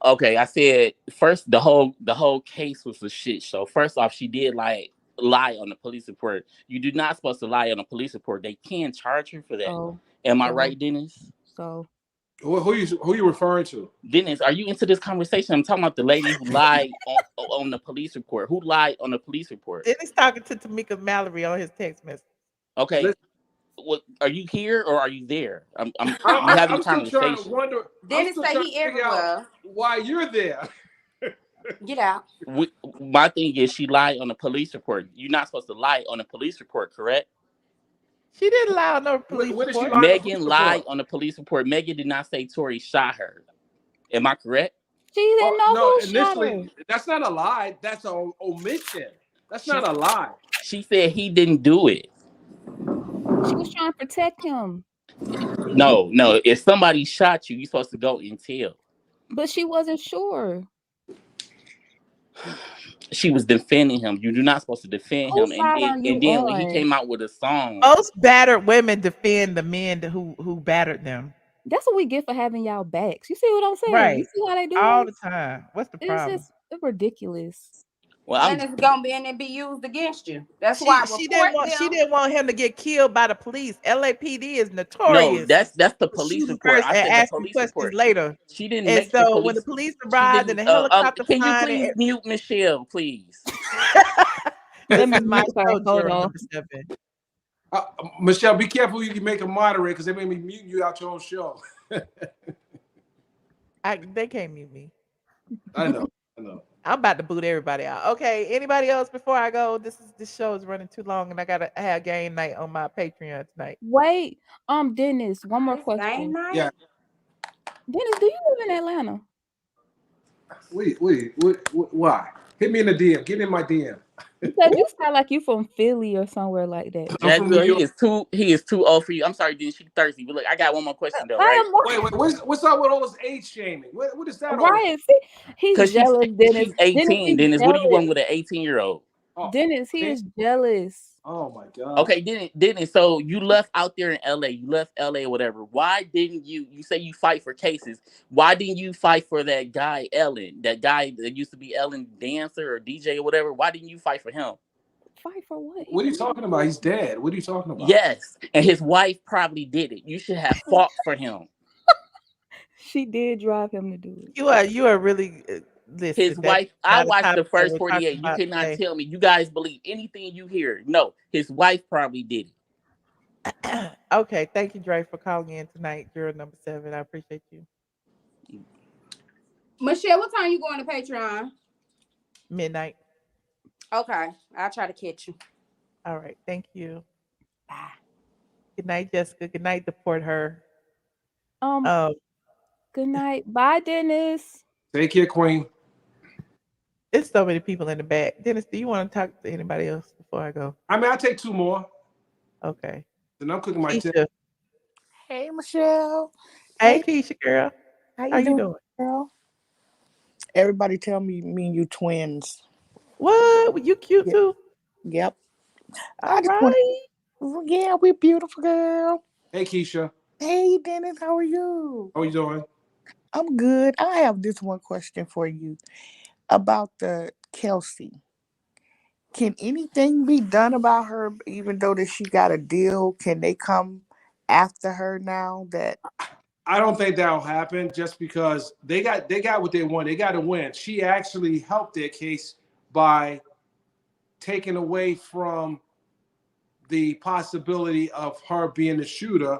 Speaker 11: Okay, I said first the whole case was a shit show. First off, she did lie on the police report. You do not supposed to lie on a police report. They can charge you for that. Am I right, Dennis?
Speaker 10: So
Speaker 6: Who you referring to?
Speaker 11: Dennis, are you into this conversation? I'm talking about the lady who lied on the police report. Who lied on the police report?
Speaker 2: Dennis talking to Tamika Mallory on his text message.
Speaker 11: Okay. What, are you here or are you there? I'm having a
Speaker 6: still
Speaker 11: conversation.
Speaker 6: trying to wonder.
Speaker 9: Dennis say he everywhere.
Speaker 6: Why you're there?
Speaker 9: Get out.
Speaker 11: My thing is she lied on the police report. You're not supposed to lie on a police report, correct?
Speaker 2: She didn't lie on no police report.
Speaker 11: Megan lied on the police report. Megan did not say Tory shot her. Am I correct?
Speaker 10: She didn't know who shot her.
Speaker 6: That's not a lie. That's an omission. That's not a lie.
Speaker 11: She said he didn't do it.
Speaker 10: She was trying to protect him.
Speaker 11: No. If somebody shot you, you're supposed to go and tell.
Speaker 10: But she wasn't sure.
Speaker 11: She was defending him. You're not supposed to defend him. And then when he came out with a song.
Speaker 2: Most battered women defend the men who battered them.
Speaker 10: That's what we get for having y'all backs. You see what I'm saying?
Speaker 2: Right.
Speaker 10: You see how they do
Speaker 2: all
Speaker 10: this?
Speaker 2: the time. What's the problem?
Speaker 10: It's just ridiculous.
Speaker 11: Well,
Speaker 9: and it's gonna be used against you. That's why
Speaker 2: she didn't want him to get killed by the police. LAPD is notorious.
Speaker 11: No, that's the police report. I said the police report
Speaker 2: later.
Speaker 11: She didn't.
Speaker 2: And so when the police arrived and the helicopter,
Speaker 11: can you please mute Michelle, please?
Speaker 2: This is my show. Hold on.
Speaker 6: Michelle, be careful who you can make a moderator because they made me mute you out your own show.
Speaker 2: They can't mute me.
Speaker 6: I know.
Speaker 2: I'm about to boot everybody out. Okay, anybody else before I go? This show is running too long, and I gotta have game night on my Patreon tonight.
Speaker 10: Wait, Dennis, one more question.
Speaker 9: Game night?
Speaker 6: Yeah.
Speaker 10: Dennis, do you live in Atlanta?
Speaker 6: Wait, why? Hit me in the DM. Get in my DM.
Speaker 10: Because you sound like you from Philly or somewhere like that.
Speaker 11: He is too old for you. I'm sorry, Dennis. She's thirsty. But look, I got one more question though. Right?
Speaker 6: Wait. What's up with all this age shaming? What is that?
Speaker 10: Right. He's jealous, Dennis.
Speaker 11: She's 18. Dennis, what do you want with an 18-year-old?
Speaker 10: Dennis, he is jealous.
Speaker 6: Oh my God.
Speaker 11: Okay, Dennis. So you left out there in LA. You left LA or whatever. Why didn't you say you fight for cases? Why didn't you fight for that guy, Ellen? That guy that used to be Ellen dancer or DJ or whatever. Why didn't you fight for him?
Speaker 10: Fight for what?
Speaker 6: What are you talking about? He's dead. What are you talking about?
Speaker 11: Yes. And his wife probably did it. You should have fought for him.
Speaker 10: She did drive him to do it.
Speaker 2: You are really listen,
Speaker 11: his wife. I watched the first 48. You cannot tell me you guys believe anything you hear. No, his wife probably did it.
Speaker 2: Okay, thank you, Dre, for calling in tonight. Juror number 7. I appreciate you.
Speaker 9: Michelle, what time you going to Patreon?
Speaker 2: Midnight.
Speaker 9: Okay, I'll try to catch you.
Speaker 2: All right, thank you.
Speaker 9: Bye.
Speaker 2: Good night, Jessica. Good night, deport her.
Speaker 10: Good night. Bye, Dennis.
Speaker 6: Take care, Queen.
Speaker 2: There's so many people in the back. Dennis, do you want to talk to anybody else before I go?
Speaker 6: I mean, I'll take 2 more.
Speaker 2: Okay.
Speaker 6: Then I'm cooking my
Speaker 2: Keisha.
Speaker 12: Hey, Michelle.
Speaker 2: Hey, Keisha, girl.
Speaker 12: How you doing, girl? Everybody tell me and you twins.
Speaker 2: What? You cute too?
Speaker 12: Yep.
Speaker 2: All right.
Speaker 12: Yeah, we're beautiful, girl.
Speaker 6: Hey, Keisha.
Speaker 12: Hey, Dennis. How are you?
Speaker 6: How you doing?
Speaker 12: I'm good. I have this one question for you about the Kelsey. Can anything be done about her, even though that she got a deal? Can they come after her now? That
Speaker 6: I don't think that'll happen just because they got what they want. They got to win. She actually helped their case by taking away from the possibility of her being the shooter.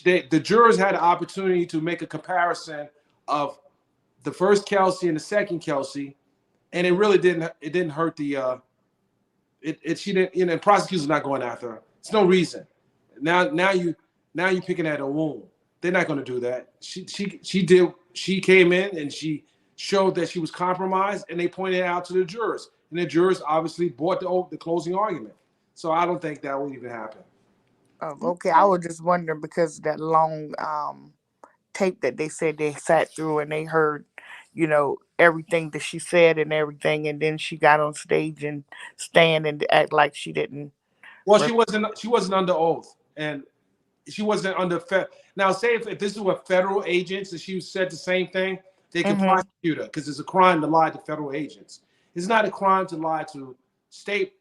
Speaker 6: The jurors had an opportunity to make a comparison of the first Kelsey and the second Kelsey, and it really didn't hurt the she didn't, you know, the prosecutor's not going after her. It's no reason. Now you picking at a wound. They're not going to do that. She came in and she showed that she was compromised, and they pointed it out to the jurors, and the jurors obviously bought the closing argument. So I don't think that would even happen.
Speaker 12: okay. I was just wondering because that long tape that they said they sat through and they heard, you know, everything that she said and everything, and then she got on stage and stand and act like she didn't.
Speaker 6: Well, she wasn't under oath, and she wasn't under now. Say if this were federal agents and she said the same thing, they could prosecute her because it's a crime to lie to federal agents. It's not a crime to lie to state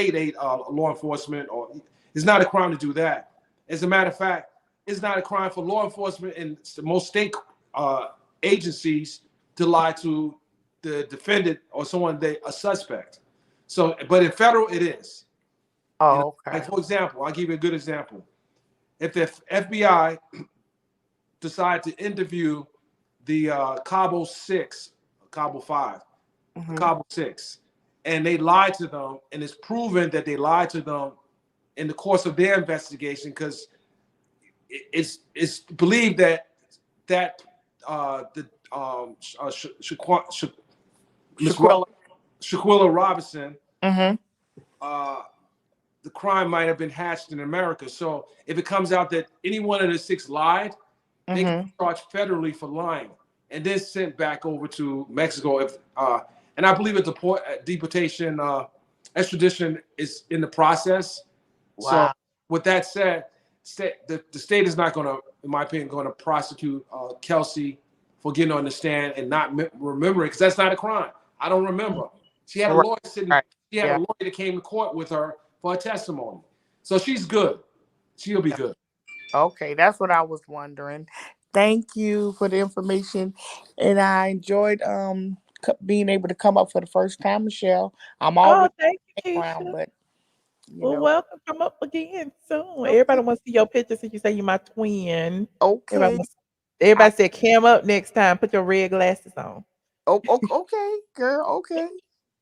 Speaker 6: aid law enforcement, or it's not a crime to do that. As a matter of fact, it's not a crime for law enforcement in most state agencies to lie to the defendant or a suspect. So, but in federal, it is.
Speaker 12: Oh, okay.
Speaker 6: Like, for example, I'll give you a good example. If the FBI decide to interview the Cabo 6, Cabo 5, Cabo 6, and they lied to them, and it's proven that they lied to them in the course of their investigation, because it's believed that Shaquilla Robinson, the crime might have been hatched in America. So if it comes out that any one of the 6 lied, they can be charged federally for lying and then sent back over to Mexico. And I believe deportation, extradition is in the process.
Speaker 12: Wow.
Speaker 6: So with that said, the state is not going to, in my opinion, going to prosecute Kelsey for getting on the stand and not remembering, because that's not a crime. I don't remember. She had a lawyer sitting. She had a lawyer that came to court with her for a testimony. So she's good. She'll be good.
Speaker 12: Okay, that's what I was wondering. Thank you for the information, and I enjoyed being able to come up for the first time, Michelle. I'm always
Speaker 2: thank you, Keisha.
Speaker 12: around, but
Speaker 2: welcome. Come up again soon. Okay. Everybody wants to see your picture since you say you're my twin.
Speaker 12: Okay.
Speaker 2: Everybody said cam up next time. Put your red glasses on.
Speaker 12: Oh, okay, girl. Okay.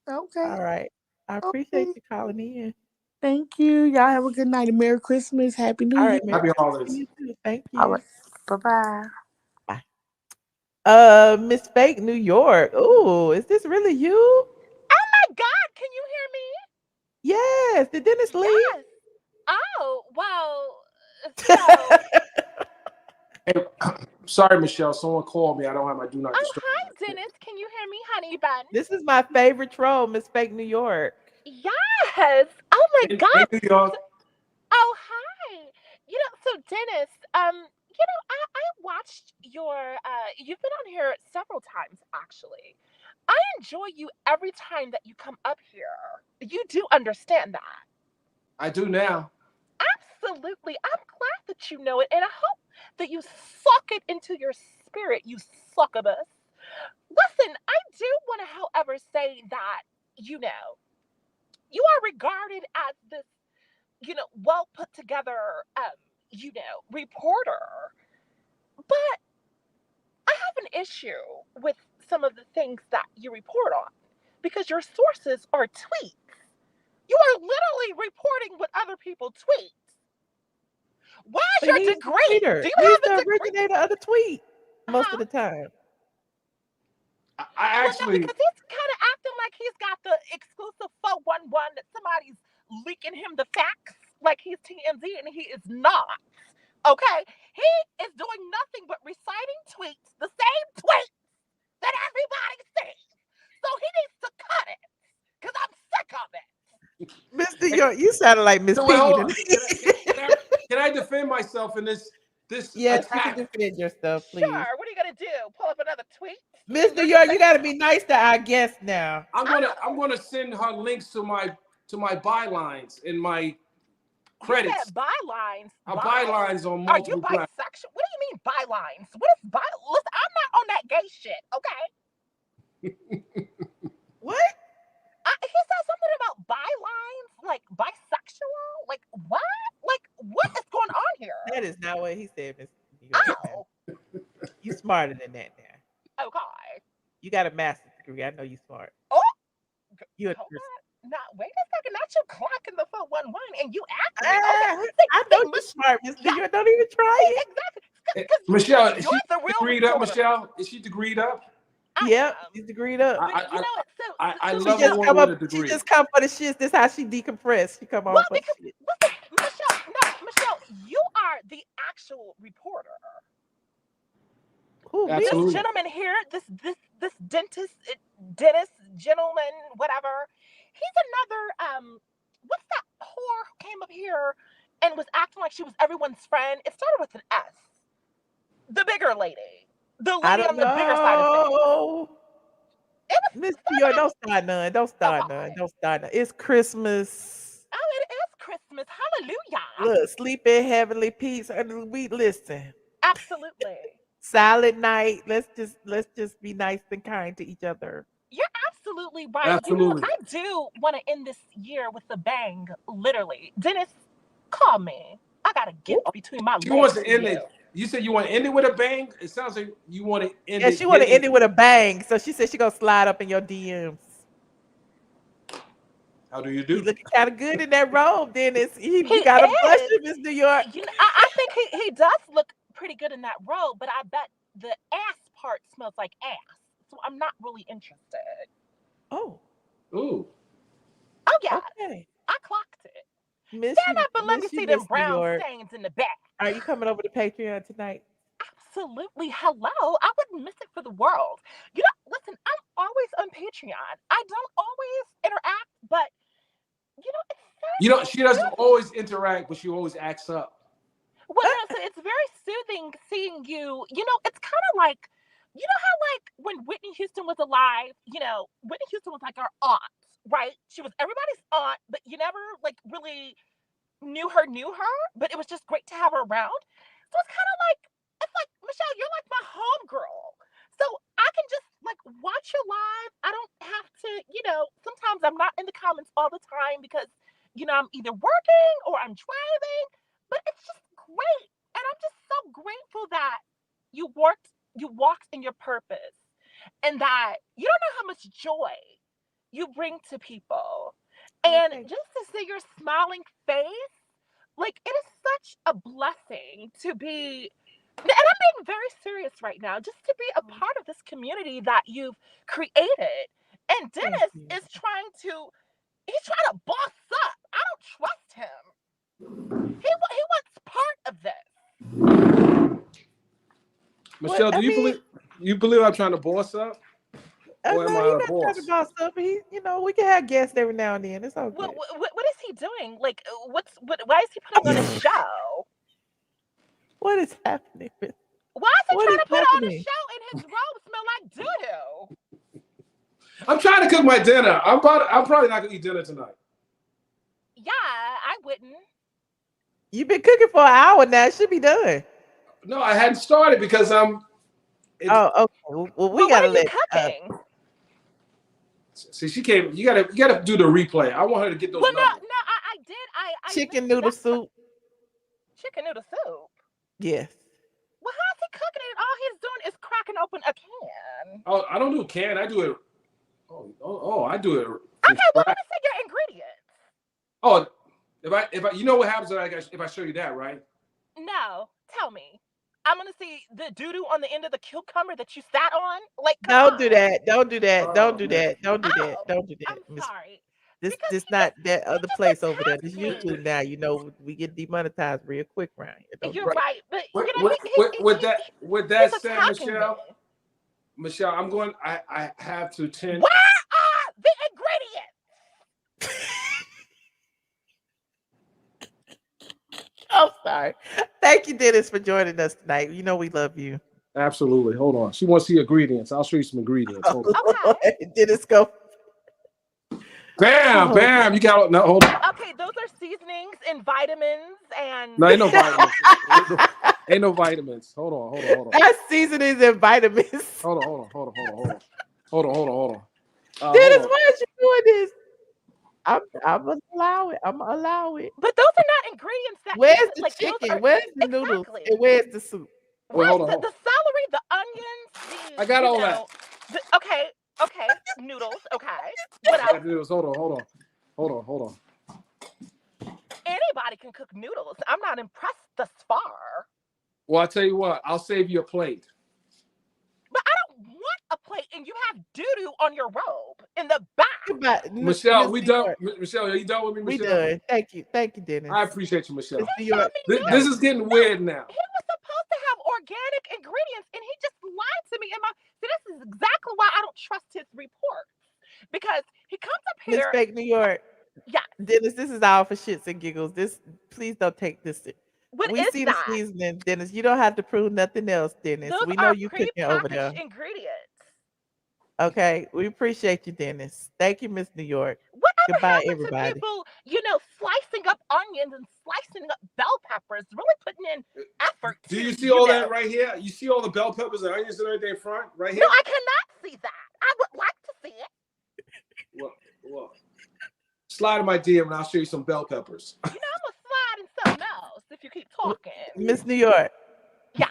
Speaker 2: All right. I appreciate you calling in.
Speaker 12: Thank you. Y'all have a good night and Merry Christmas. Happy New Year.
Speaker 6: Happy holidays.
Speaker 2: You too. Thank you.
Speaker 12: All right. Bye-bye.
Speaker 2: Bye. Miss Fake New York. Ooh, is this really you?
Speaker 13: Oh my God, can you hear me?
Speaker 2: Yes. Did Dennis leave?
Speaker 13: Yes. Oh, well,
Speaker 6: Hey, sorry, Michelle. Someone called me. I don't have my do not disturb.
Speaker 13: Oh, hi, Dennis. Can you hear me, honey bun?
Speaker 2: This is my favorite troll, Miss Fake New York.
Speaker 13: Yes. Oh my God.
Speaker 6: Hey, New York.
Speaker 13: Oh, hi. So Dennis, I watched you've been on here several times, actually. I enjoy you every time that you come up here. You do understand that.
Speaker 6: I do now.
Speaker 13: Absolutely. I'm glad that you know it, and I hope that you suck it into your spirit, you succubus. Listen, I do want to, however, say that, you are regarded as this well put together, reporter. But I have an issue with some of the things that you report on because your sources are tweets. You are literally reporting what other people tweet. Why is your degree? Do you
Speaker 2: He's
Speaker 13: have
Speaker 2: the
Speaker 13: a degree?
Speaker 2: originator of the tweet most of the time.
Speaker 6: I actually,
Speaker 13: because he's kind of acting like he's got the exclusive 411 that somebody's leaking him the facts like he's TMZ, and he is not. Okay? He is doing nothing but reciting tweets, the same tweets that everybody sees. So he needs to cut it because I'm sick of it.
Speaker 2: Mr. York, you sounded like Miss
Speaker 6: wait, hold on.
Speaker 2: Piggy.
Speaker 6: Can I defend myself in this
Speaker 2: Yes,
Speaker 6: attack?
Speaker 2: you can defend yourself, please.
Speaker 13: Sure. What are you gonna do? Pull up another tweet?
Speaker 2: Mr. York, you got to be nice to our guests now.
Speaker 6: I'm gonna send her links to my bylines in my credits.
Speaker 13: You said bylines.
Speaker 6: Bylines on
Speaker 13: Are you
Speaker 6: multiple platforms.
Speaker 13: bisexual? What do you mean bylines? What is by? Listen, I'm not on that gay shit. Okay.
Speaker 2: What?
Speaker 13: He said something about bylines, like bisexual. Like what? Like what is going on here?
Speaker 2: That is not what he said, Mr. York.
Speaker 13: Oh.
Speaker 2: You smarter than that now.
Speaker 13: Okay.
Speaker 2: You got a master's degree. I know you smart.
Speaker 13: Oh.
Speaker 2: You're
Speaker 13: Hold on. Now, wait a second. Not you clocking the 411 and you acting.
Speaker 2: I know you're smart, Mr. York. Don't even try it.
Speaker 13: Exactly.
Speaker 6: Michelle, is
Speaker 13: You're
Speaker 6: she
Speaker 13: the real
Speaker 6: degreed up?
Speaker 13: reporter.
Speaker 6: Michelle, is she degreed up?
Speaker 2: Yep, she's degreed up.
Speaker 6: I
Speaker 2: She
Speaker 6: love
Speaker 2: just
Speaker 6: a
Speaker 2: come
Speaker 6: woman
Speaker 2: up.
Speaker 6: with a
Speaker 2: She
Speaker 6: degree.
Speaker 2: just come for the shits. This how she decompress. She come on for the shit.
Speaker 13: Listen, Michelle, you are the actual reporter.
Speaker 2: Ooh,
Speaker 6: Absolutely.
Speaker 13: This gentleman here, this dentist gentleman, whatever. He's another what's that whore who came up here and was acting like she was everyone's friend? It started with an S. The bigger lady. The lady on the bigger side of things.
Speaker 2: Mr. York, don't start none. Don't start none. Don't start none. It's Christmas.
Speaker 13: Oh, it is Christmas. Hallelujah.
Speaker 2: Look, sleep in heavenly peace. And we listen.
Speaker 13: Absolutely.
Speaker 2: Silent night. Let's just be nice and kind to each other.
Speaker 13: You're absolutely right.
Speaker 6: Absolutely.
Speaker 13: I do want to end this year with a bang, literally. Dennis, call me. I got a gift between my legs.
Speaker 6: She wants to end it. You said you want to end it with a bang? It sounds like you want to end it.
Speaker 2: Yeah, she want to end it with a bang. So she said she gonna slide up in your DMs.
Speaker 6: How do you do?
Speaker 2: You looking kind of good in that robe, Dennis. You got a blush in Mr. York.
Speaker 13: I think he does look pretty good in that robe, but I bet the ass part smells like ass. So I'm not really interested.
Speaker 2: Oh.
Speaker 6: Ooh.
Speaker 13: Oh yeah.
Speaker 2: Okay.
Speaker 13: I clocked it.
Speaker 2: Stand
Speaker 13: up and let me see them brown stains in the back.
Speaker 2: Are you coming over to Patreon tonight?
Speaker 13: Absolutely. Hello. I wouldn't miss it for the world. Listen, I'm always on Patreon. I don't always interact, but it's
Speaker 6: She doesn't always interact, but she always acts up.
Speaker 13: Well, no, so it's very soothing seeing you. It's kind of like, how like when Whitney Houston was alive, Whitney Houston was like our aunt, right? She was everybody's aunt, but you never like really knew her, but it was just great to have her around. So it's kind of like, Michelle, you're like my homegirl. So I can just like watch you live. I don't have to, sometimes I'm not in the comments all the time because, I'm either working or I'm driving, but it's just great. And I'm just so grateful that you walked in your purpose and that you don't know how much joy you bring to people. And just to see your smiling face, like it is such a blessing to be, and I'm being very serious right now, just to be a part of this community that you've created. And Dennis is trying to boss up. I don't trust him. He wants part of this.
Speaker 6: Michelle, do you believe I'm trying to boss up? Or am I a boss?
Speaker 2: Trying to boss up. We can have guests every now and then. It's okay.
Speaker 13: What is he doing? Like, why is he putting on a show?
Speaker 2: What is happening?
Speaker 13: Why is he trying to put on a show and his robe smell like doo-doo?
Speaker 6: I'm trying to cook my dinner. I'm probably not gonna eat dinner tonight.
Speaker 13: Yeah, I wouldn't.
Speaker 2: You've been cooking for an hour now. It should be done.
Speaker 6: No, I hadn't started because I'm.
Speaker 2: Okay. Well, we gotta let.
Speaker 13: Cooking?
Speaker 6: See, she came. You gotta do the replay. I want her to get those.
Speaker 13: Well,
Speaker 6: numbers.
Speaker 13: no, I did. I
Speaker 2: Chicken
Speaker 13: missed
Speaker 2: noodle
Speaker 13: that.
Speaker 2: soup.
Speaker 13: Chicken noodle soup.
Speaker 2: Yes.
Speaker 13: Well, how's he cooking it? All he's doing is cracking open a can.
Speaker 6: Oh, I don't do a can. I do it. I do it.
Speaker 13: Okay, well, let me see your ingredients.
Speaker 6: Oh, if I, you know what happens if I show you that, right?
Speaker 13: No, tell me. I'm gonna see the doo-doo on the end of the cucumber that you sat on. Like,
Speaker 2: Don't do that. Don't do that.
Speaker 6: Oh,
Speaker 2: Don't do
Speaker 6: man.
Speaker 2: that. Don't do that. Don't do that.
Speaker 13: I'm
Speaker 2: Miss-
Speaker 13: sorry.
Speaker 2: This not that other place over there.
Speaker 13: attacked
Speaker 2: This
Speaker 13: me.
Speaker 2: YouTube now. You know we get demonetized real quick around here. Don't do
Speaker 13: You're
Speaker 2: that.
Speaker 13: right, but
Speaker 6: With,
Speaker 13: you know,
Speaker 6: with that
Speaker 13: he's
Speaker 6: said,
Speaker 13: attacking me.
Speaker 6: Michelle, I'm going. I have to tend.
Speaker 13: Where are the ingredients?
Speaker 2: I'm sorry. Thank you, Dennis, for joining us tonight. You know we love you.
Speaker 6: Absolutely. Hold on. She wants the ingredients. I'll show you some ingredients. Hold on.
Speaker 13: Okay.
Speaker 2: Dennis, go.
Speaker 6: Bam, bam. You got no. Hold on.
Speaker 13: Okay, those are seasonings and vitamins and.
Speaker 6: No, ain't no vitamins. Ain't no vitamins. Hold on.
Speaker 2: That's seasonings and vitamins.
Speaker 6: Hold on.
Speaker 2: Dennis, why is you doing this? I'm gonna allow it. I'm gonna allow it.
Speaker 13: But those are not ingredients that.
Speaker 2: Where's the
Speaker 13: like, those
Speaker 2: chicken?
Speaker 13: are-
Speaker 2: Where's the noodles?
Speaker 13: Exactly.
Speaker 2: And where's the soup?
Speaker 6: Wait, hold on.
Speaker 13: The celery, the onions.
Speaker 6: I got all that.
Speaker 13: Okay. Noodles. Okay. What else?
Speaker 6: Hold on.
Speaker 13: Anybody can cook noodles. I'm not impressed thus far.
Speaker 6: Well, I tell you what. I'll save you a plate.
Speaker 13: But I don't want a plate, and you have doo-doo on your robe in the back.
Speaker 2: Goodbye,
Speaker 6: Michelle, we done. Michelle, are you done with me,
Speaker 2: We
Speaker 6: Michelle?
Speaker 2: done. Thank you, Dennis.
Speaker 6: I appreciate you, Michelle.
Speaker 2: New York.
Speaker 6: This is getting weird now.
Speaker 13: He was supposed to have organic ingredients, and he just lied to me. See, this is exactly why I don't trust his reports. Because he comes up
Speaker 2: Miss
Speaker 13: here.
Speaker 2: Fake New York.
Speaker 13: Yeah.
Speaker 2: Dennis, this is all for shits and giggles. Please don't take this.
Speaker 13: What
Speaker 2: we
Speaker 13: is
Speaker 2: see
Speaker 13: that?
Speaker 2: the seasoning, Dennis. You don't have to prove nothing else, Dennis.
Speaker 13: Those
Speaker 2: we know
Speaker 13: are
Speaker 2: you cooking over there.
Speaker 13: prepackaged ingredients.
Speaker 2: Okay, we appreciate you, Dennis. Thank you, Miss New York.
Speaker 13: Whatever
Speaker 2: Goodbye,
Speaker 13: happened
Speaker 2: everybody.
Speaker 13: to people, slicing up onions and slicing up bell peppers, really putting in effort.
Speaker 6: Do you see all that right here? You see all the bell peppers and onions and everything in front, right here?
Speaker 13: No, I cannot see that. I would like to see it.
Speaker 6: Well, slide in my DM and I'll show you some bell peppers.
Speaker 13: I'm gonna slide in something else if you keep talking.
Speaker 2: Miss New York.
Speaker 13: Yes.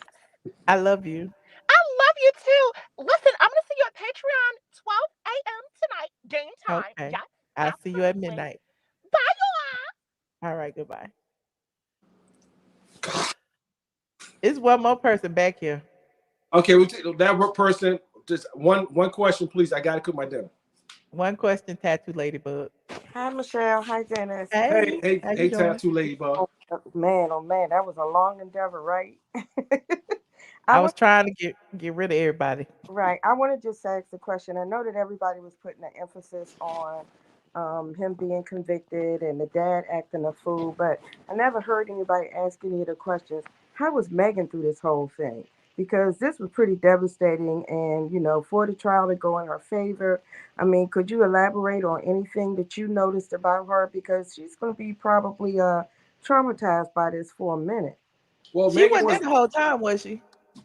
Speaker 2: I love you.
Speaker 13: I love you too. Listen, I'm gonna see you at Patreon 12 a.m. tonight, game time.
Speaker 2: Okay.
Speaker 13: Yes.
Speaker 2: I'll see you at midnight.
Speaker 13: Bye, y'all.
Speaker 2: All right, goodbye. It's one more person back here.
Speaker 6: Okay, we take that person. Just one question, please. I gotta cook my dinner.
Speaker 2: One question, Tattoo Ladybug.
Speaker 14: Hi, Michelle. Hi, Dennis.
Speaker 2: Hey, how you doing?
Speaker 6: Tattoo Ladybug.
Speaker 14: Oh man, that was a long endeavor, right?
Speaker 2: I was trying to get rid of everybody.
Speaker 14: Right. I want to just ask the question. I know that everybody was putting an emphasis on him being convicted and the dad acting a fool, but I never heard anybody ask any of the questions. How was Megan through this whole thing? Because this was pretty devastating, and for the trial to go in her favor, I mean, could you elaborate on anything that you noticed about her? Because she's going to be probably traumatized by this for a minute.
Speaker 6: Well,
Speaker 2: She wasn't there the whole time, was she?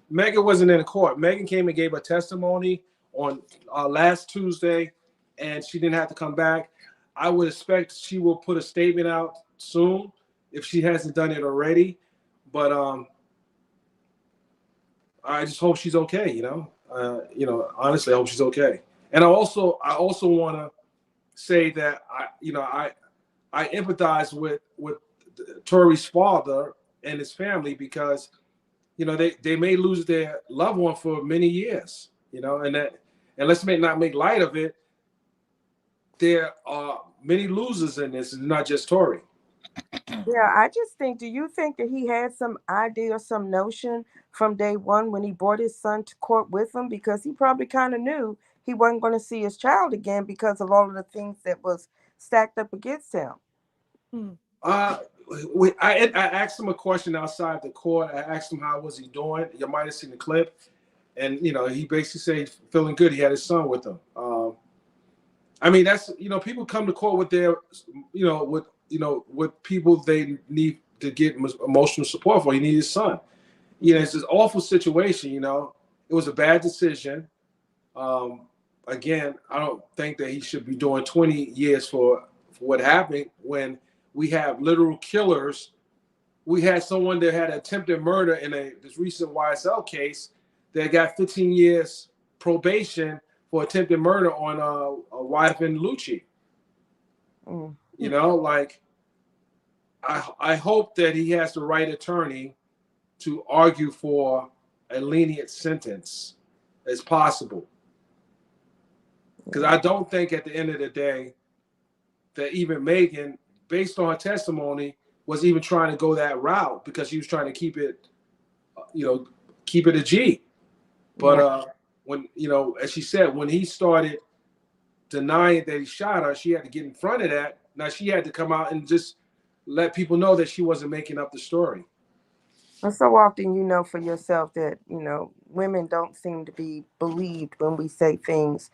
Speaker 6: Megan wasn't in court. Megan came and gave a testimony on last Tuesday, and she didn't have to come back. I would expect she will put a statement out soon if she hasn't done it already. But I just hope she's okay. Honestly, I hope she's okay. And I also want to say that I empathize with Tory's father and his family because they may lose their loved one for many years. And let's not make light of it. There are many losers in this, and not just Tory.
Speaker 14: Yeah, I just think, do you think that he had some idea or some notion from day one when he brought his son to court with him? Because he probably kind of knew he wasn't going to see his child again because of all of the things that was stacked up against him.
Speaker 6: I asked him a question outside the court. I asked him how was he doing. You might have seen the clip. And, he basically said he's feeling good. He had his son with him. That's, people come to court with their, with people they need to get emotional support for. He needs his son. It's this awful situation, It was a bad decision. Again, I don't think that he should be doing 20 years for what happened when We have literal killers. We had someone that had attempted murder in this recent YSL case that got 15 years probation for attempted murder on a wife in Lucci. You know, like, I hope that he has the right attorney to argue for a lenient sentence as possible. Because I don't think at the end of the day that even Megan, based on her testimony, was even trying to go that route, because she was trying to keep it, keep it a G. But when, as she said, when he started denying that he shot her, she had to get in front of that. Now she had to come out and just let people know that she wasn't making up the story.
Speaker 14: And so often, you know for yourself that, women don't seem to be believed when we say things.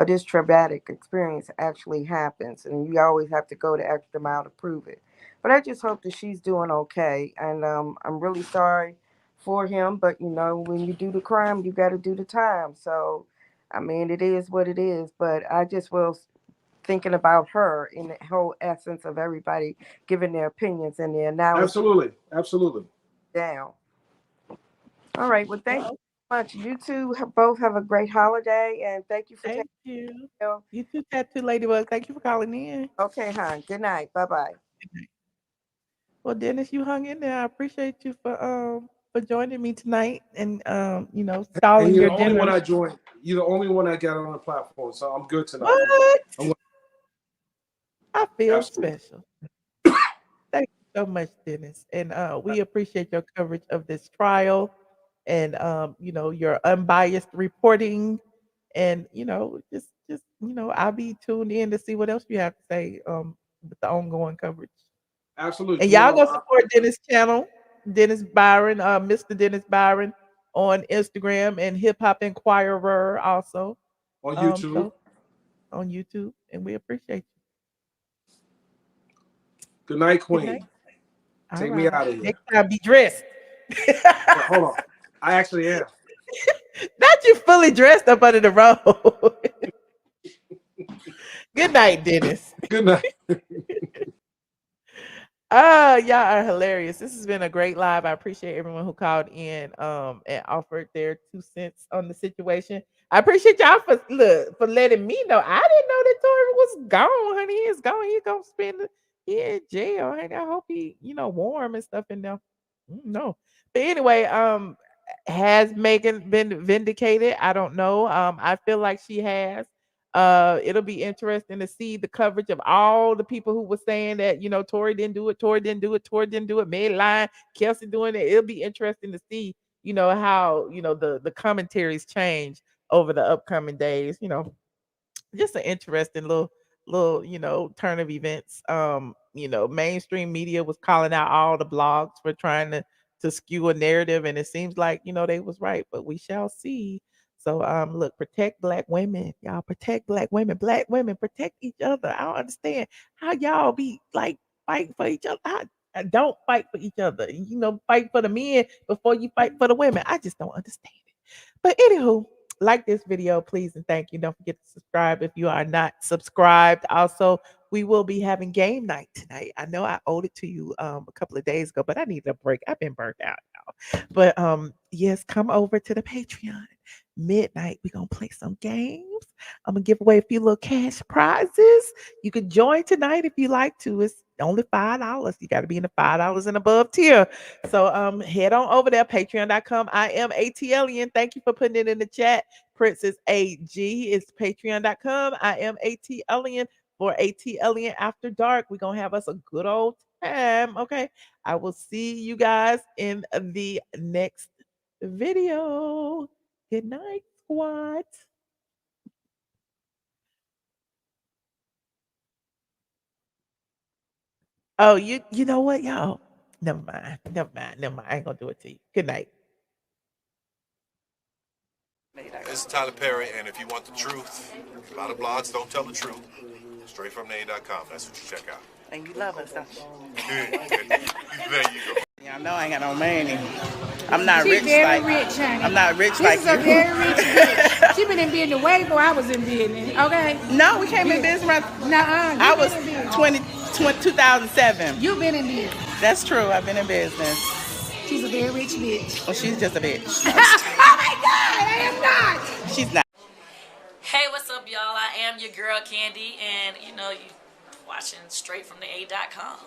Speaker 14: This traumatic experience actually happens, and you always have to go the extra mile to prove it. But I just hope that she's doing okay, and I'm really sorry for him. But when you do the crime, you got to do the time. So, I mean, it is what it is. But I just was thinking about her in the whole essence of everybody giving their opinions and their analysis.
Speaker 6: Absolutely.
Speaker 14: Down. All right. Well, thank you so much. You two both have a great holiday, and thank you for
Speaker 2: Thank you. You too, Tattoo Ladybug. Thank you for calling in.
Speaker 14: Okay, hon. Good night. Bye-bye.
Speaker 2: Well, Dennis, you hung in there. I appreciate you for joining me tonight, and stalling
Speaker 6: And you're
Speaker 2: your
Speaker 6: the only
Speaker 2: dinner.
Speaker 6: one I joined. You're the only one I got on the platform, so I'm good tonight.
Speaker 2: What? I feel special. Thank you so much, Dennis, and we appreciate your coverage of this trial, and your unbiased reporting, and just I'll be tuned in to see what else you have to say with the ongoing coverage.
Speaker 6: Absolutely.
Speaker 2: And y'all go support Dennis' channel, Dennis Byron, Mr. Dennis Byron, on Instagram, and Hip Hop Inquirer also
Speaker 6: on YouTube.
Speaker 2: On YouTube, and we appreciate you.
Speaker 6: Good night, Queen.
Speaker 2: Good night.
Speaker 6: Take me out of here.
Speaker 2: Next time, be dressed.
Speaker 6: Hold on, I actually am.
Speaker 2: Not you fully dressed up under the robe. Good night, Dennis.
Speaker 6: Good night.
Speaker 2: Y'all are hilarious. This has been a great live. I appreciate everyone who called in and offered their 2 cents on the situation. I appreciate y'all for letting me know. I didn't know that Tory was gone, honey. He's gone. He's gonna spend he in jail. Honey. I hope he, warm and stuff in there. No. But anyway, has Megan been vindicated? I don't know. I feel like she has. It'll be interesting to see the coverage of all the people who were saying that, Tory didn't do it, Tory didn't do it, Tory didn't do it, Meg lying, Kelsey doing it. It'll be interesting to see, how, the commentaries change over the upcoming days. Just an interesting little, turn of events. Mainstream media was calling out all the blogs for trying to skew a narrative, and it seems like, they was right, but we shall see. So look, protect Black women. Y'all protect Black women. Black women protect each other. I don't understand how y'all be like fighting for each other. I don't fight for each other. Fight for the men before you fight for the women. I just don't understand it. But anywho, like this video, please, and thank you. Don't forget to subscribe if you are not subscribed. Also, we will be having game night tonight. I know I owed it to you a couple of days ago, but I needed a break. I've been burnt out now. But yes, come over to the Patreon. Midnight, we're gonna play some games. I'm gonna give away a few little cash prizes. You can join tonight if you like to. It's only $5. You got to be in the $5 and above tier. So head on over there, patreon.com. I am ATLien. Thank you for putting it in the chat. Princess AG is patreon.com. I am ATLien for ATLien After Dark. We're gonna have us a good old time. Okay. I will see you guys in the next video. Good night, squad. Oh, you know what, y'all? Never mind. I ain't gonna do it to you. Good night.
Speaker 15: This is Tyler Perry, and if you want the truth, a lot of blogs don't tell the truth. Straightfromname.com, that's what you check out.
Speaker 16: And you love us, don't you?
Speaker 15: There you go.
Speaker 16: Y'all know I ain't got no money. I'm not
Speaker 17: She
Speaker 16: rich
Speaker 17: very
Speaker 16: like
Speaker 17: rich, honey.
Speaker 16: I'm not rich
Speaker 17: This
Speaker 16: like
Speaker 17: is
Speaker 16: you.
Speaker 17: a very rich bitch. She been in business way before I was in business. Okay.
Speaker 16: No, we came in business right.
Speaker 17: Nuh-uh.
Speaker 16: I was 20 2007.
Speaker 17: You've been in business.
Speaker 16: That's true. I've been in business.
Speaker 17: She's a very rich bitch.
Speaker 16: Well, she's just a bitch.
Speaker 17: Oh my God, I am not.
Speaker 16: She's not.
Speaker 18: Hey, what's up, y'all? I am your girl, Kandi, and you know, you watching straight from the A.com.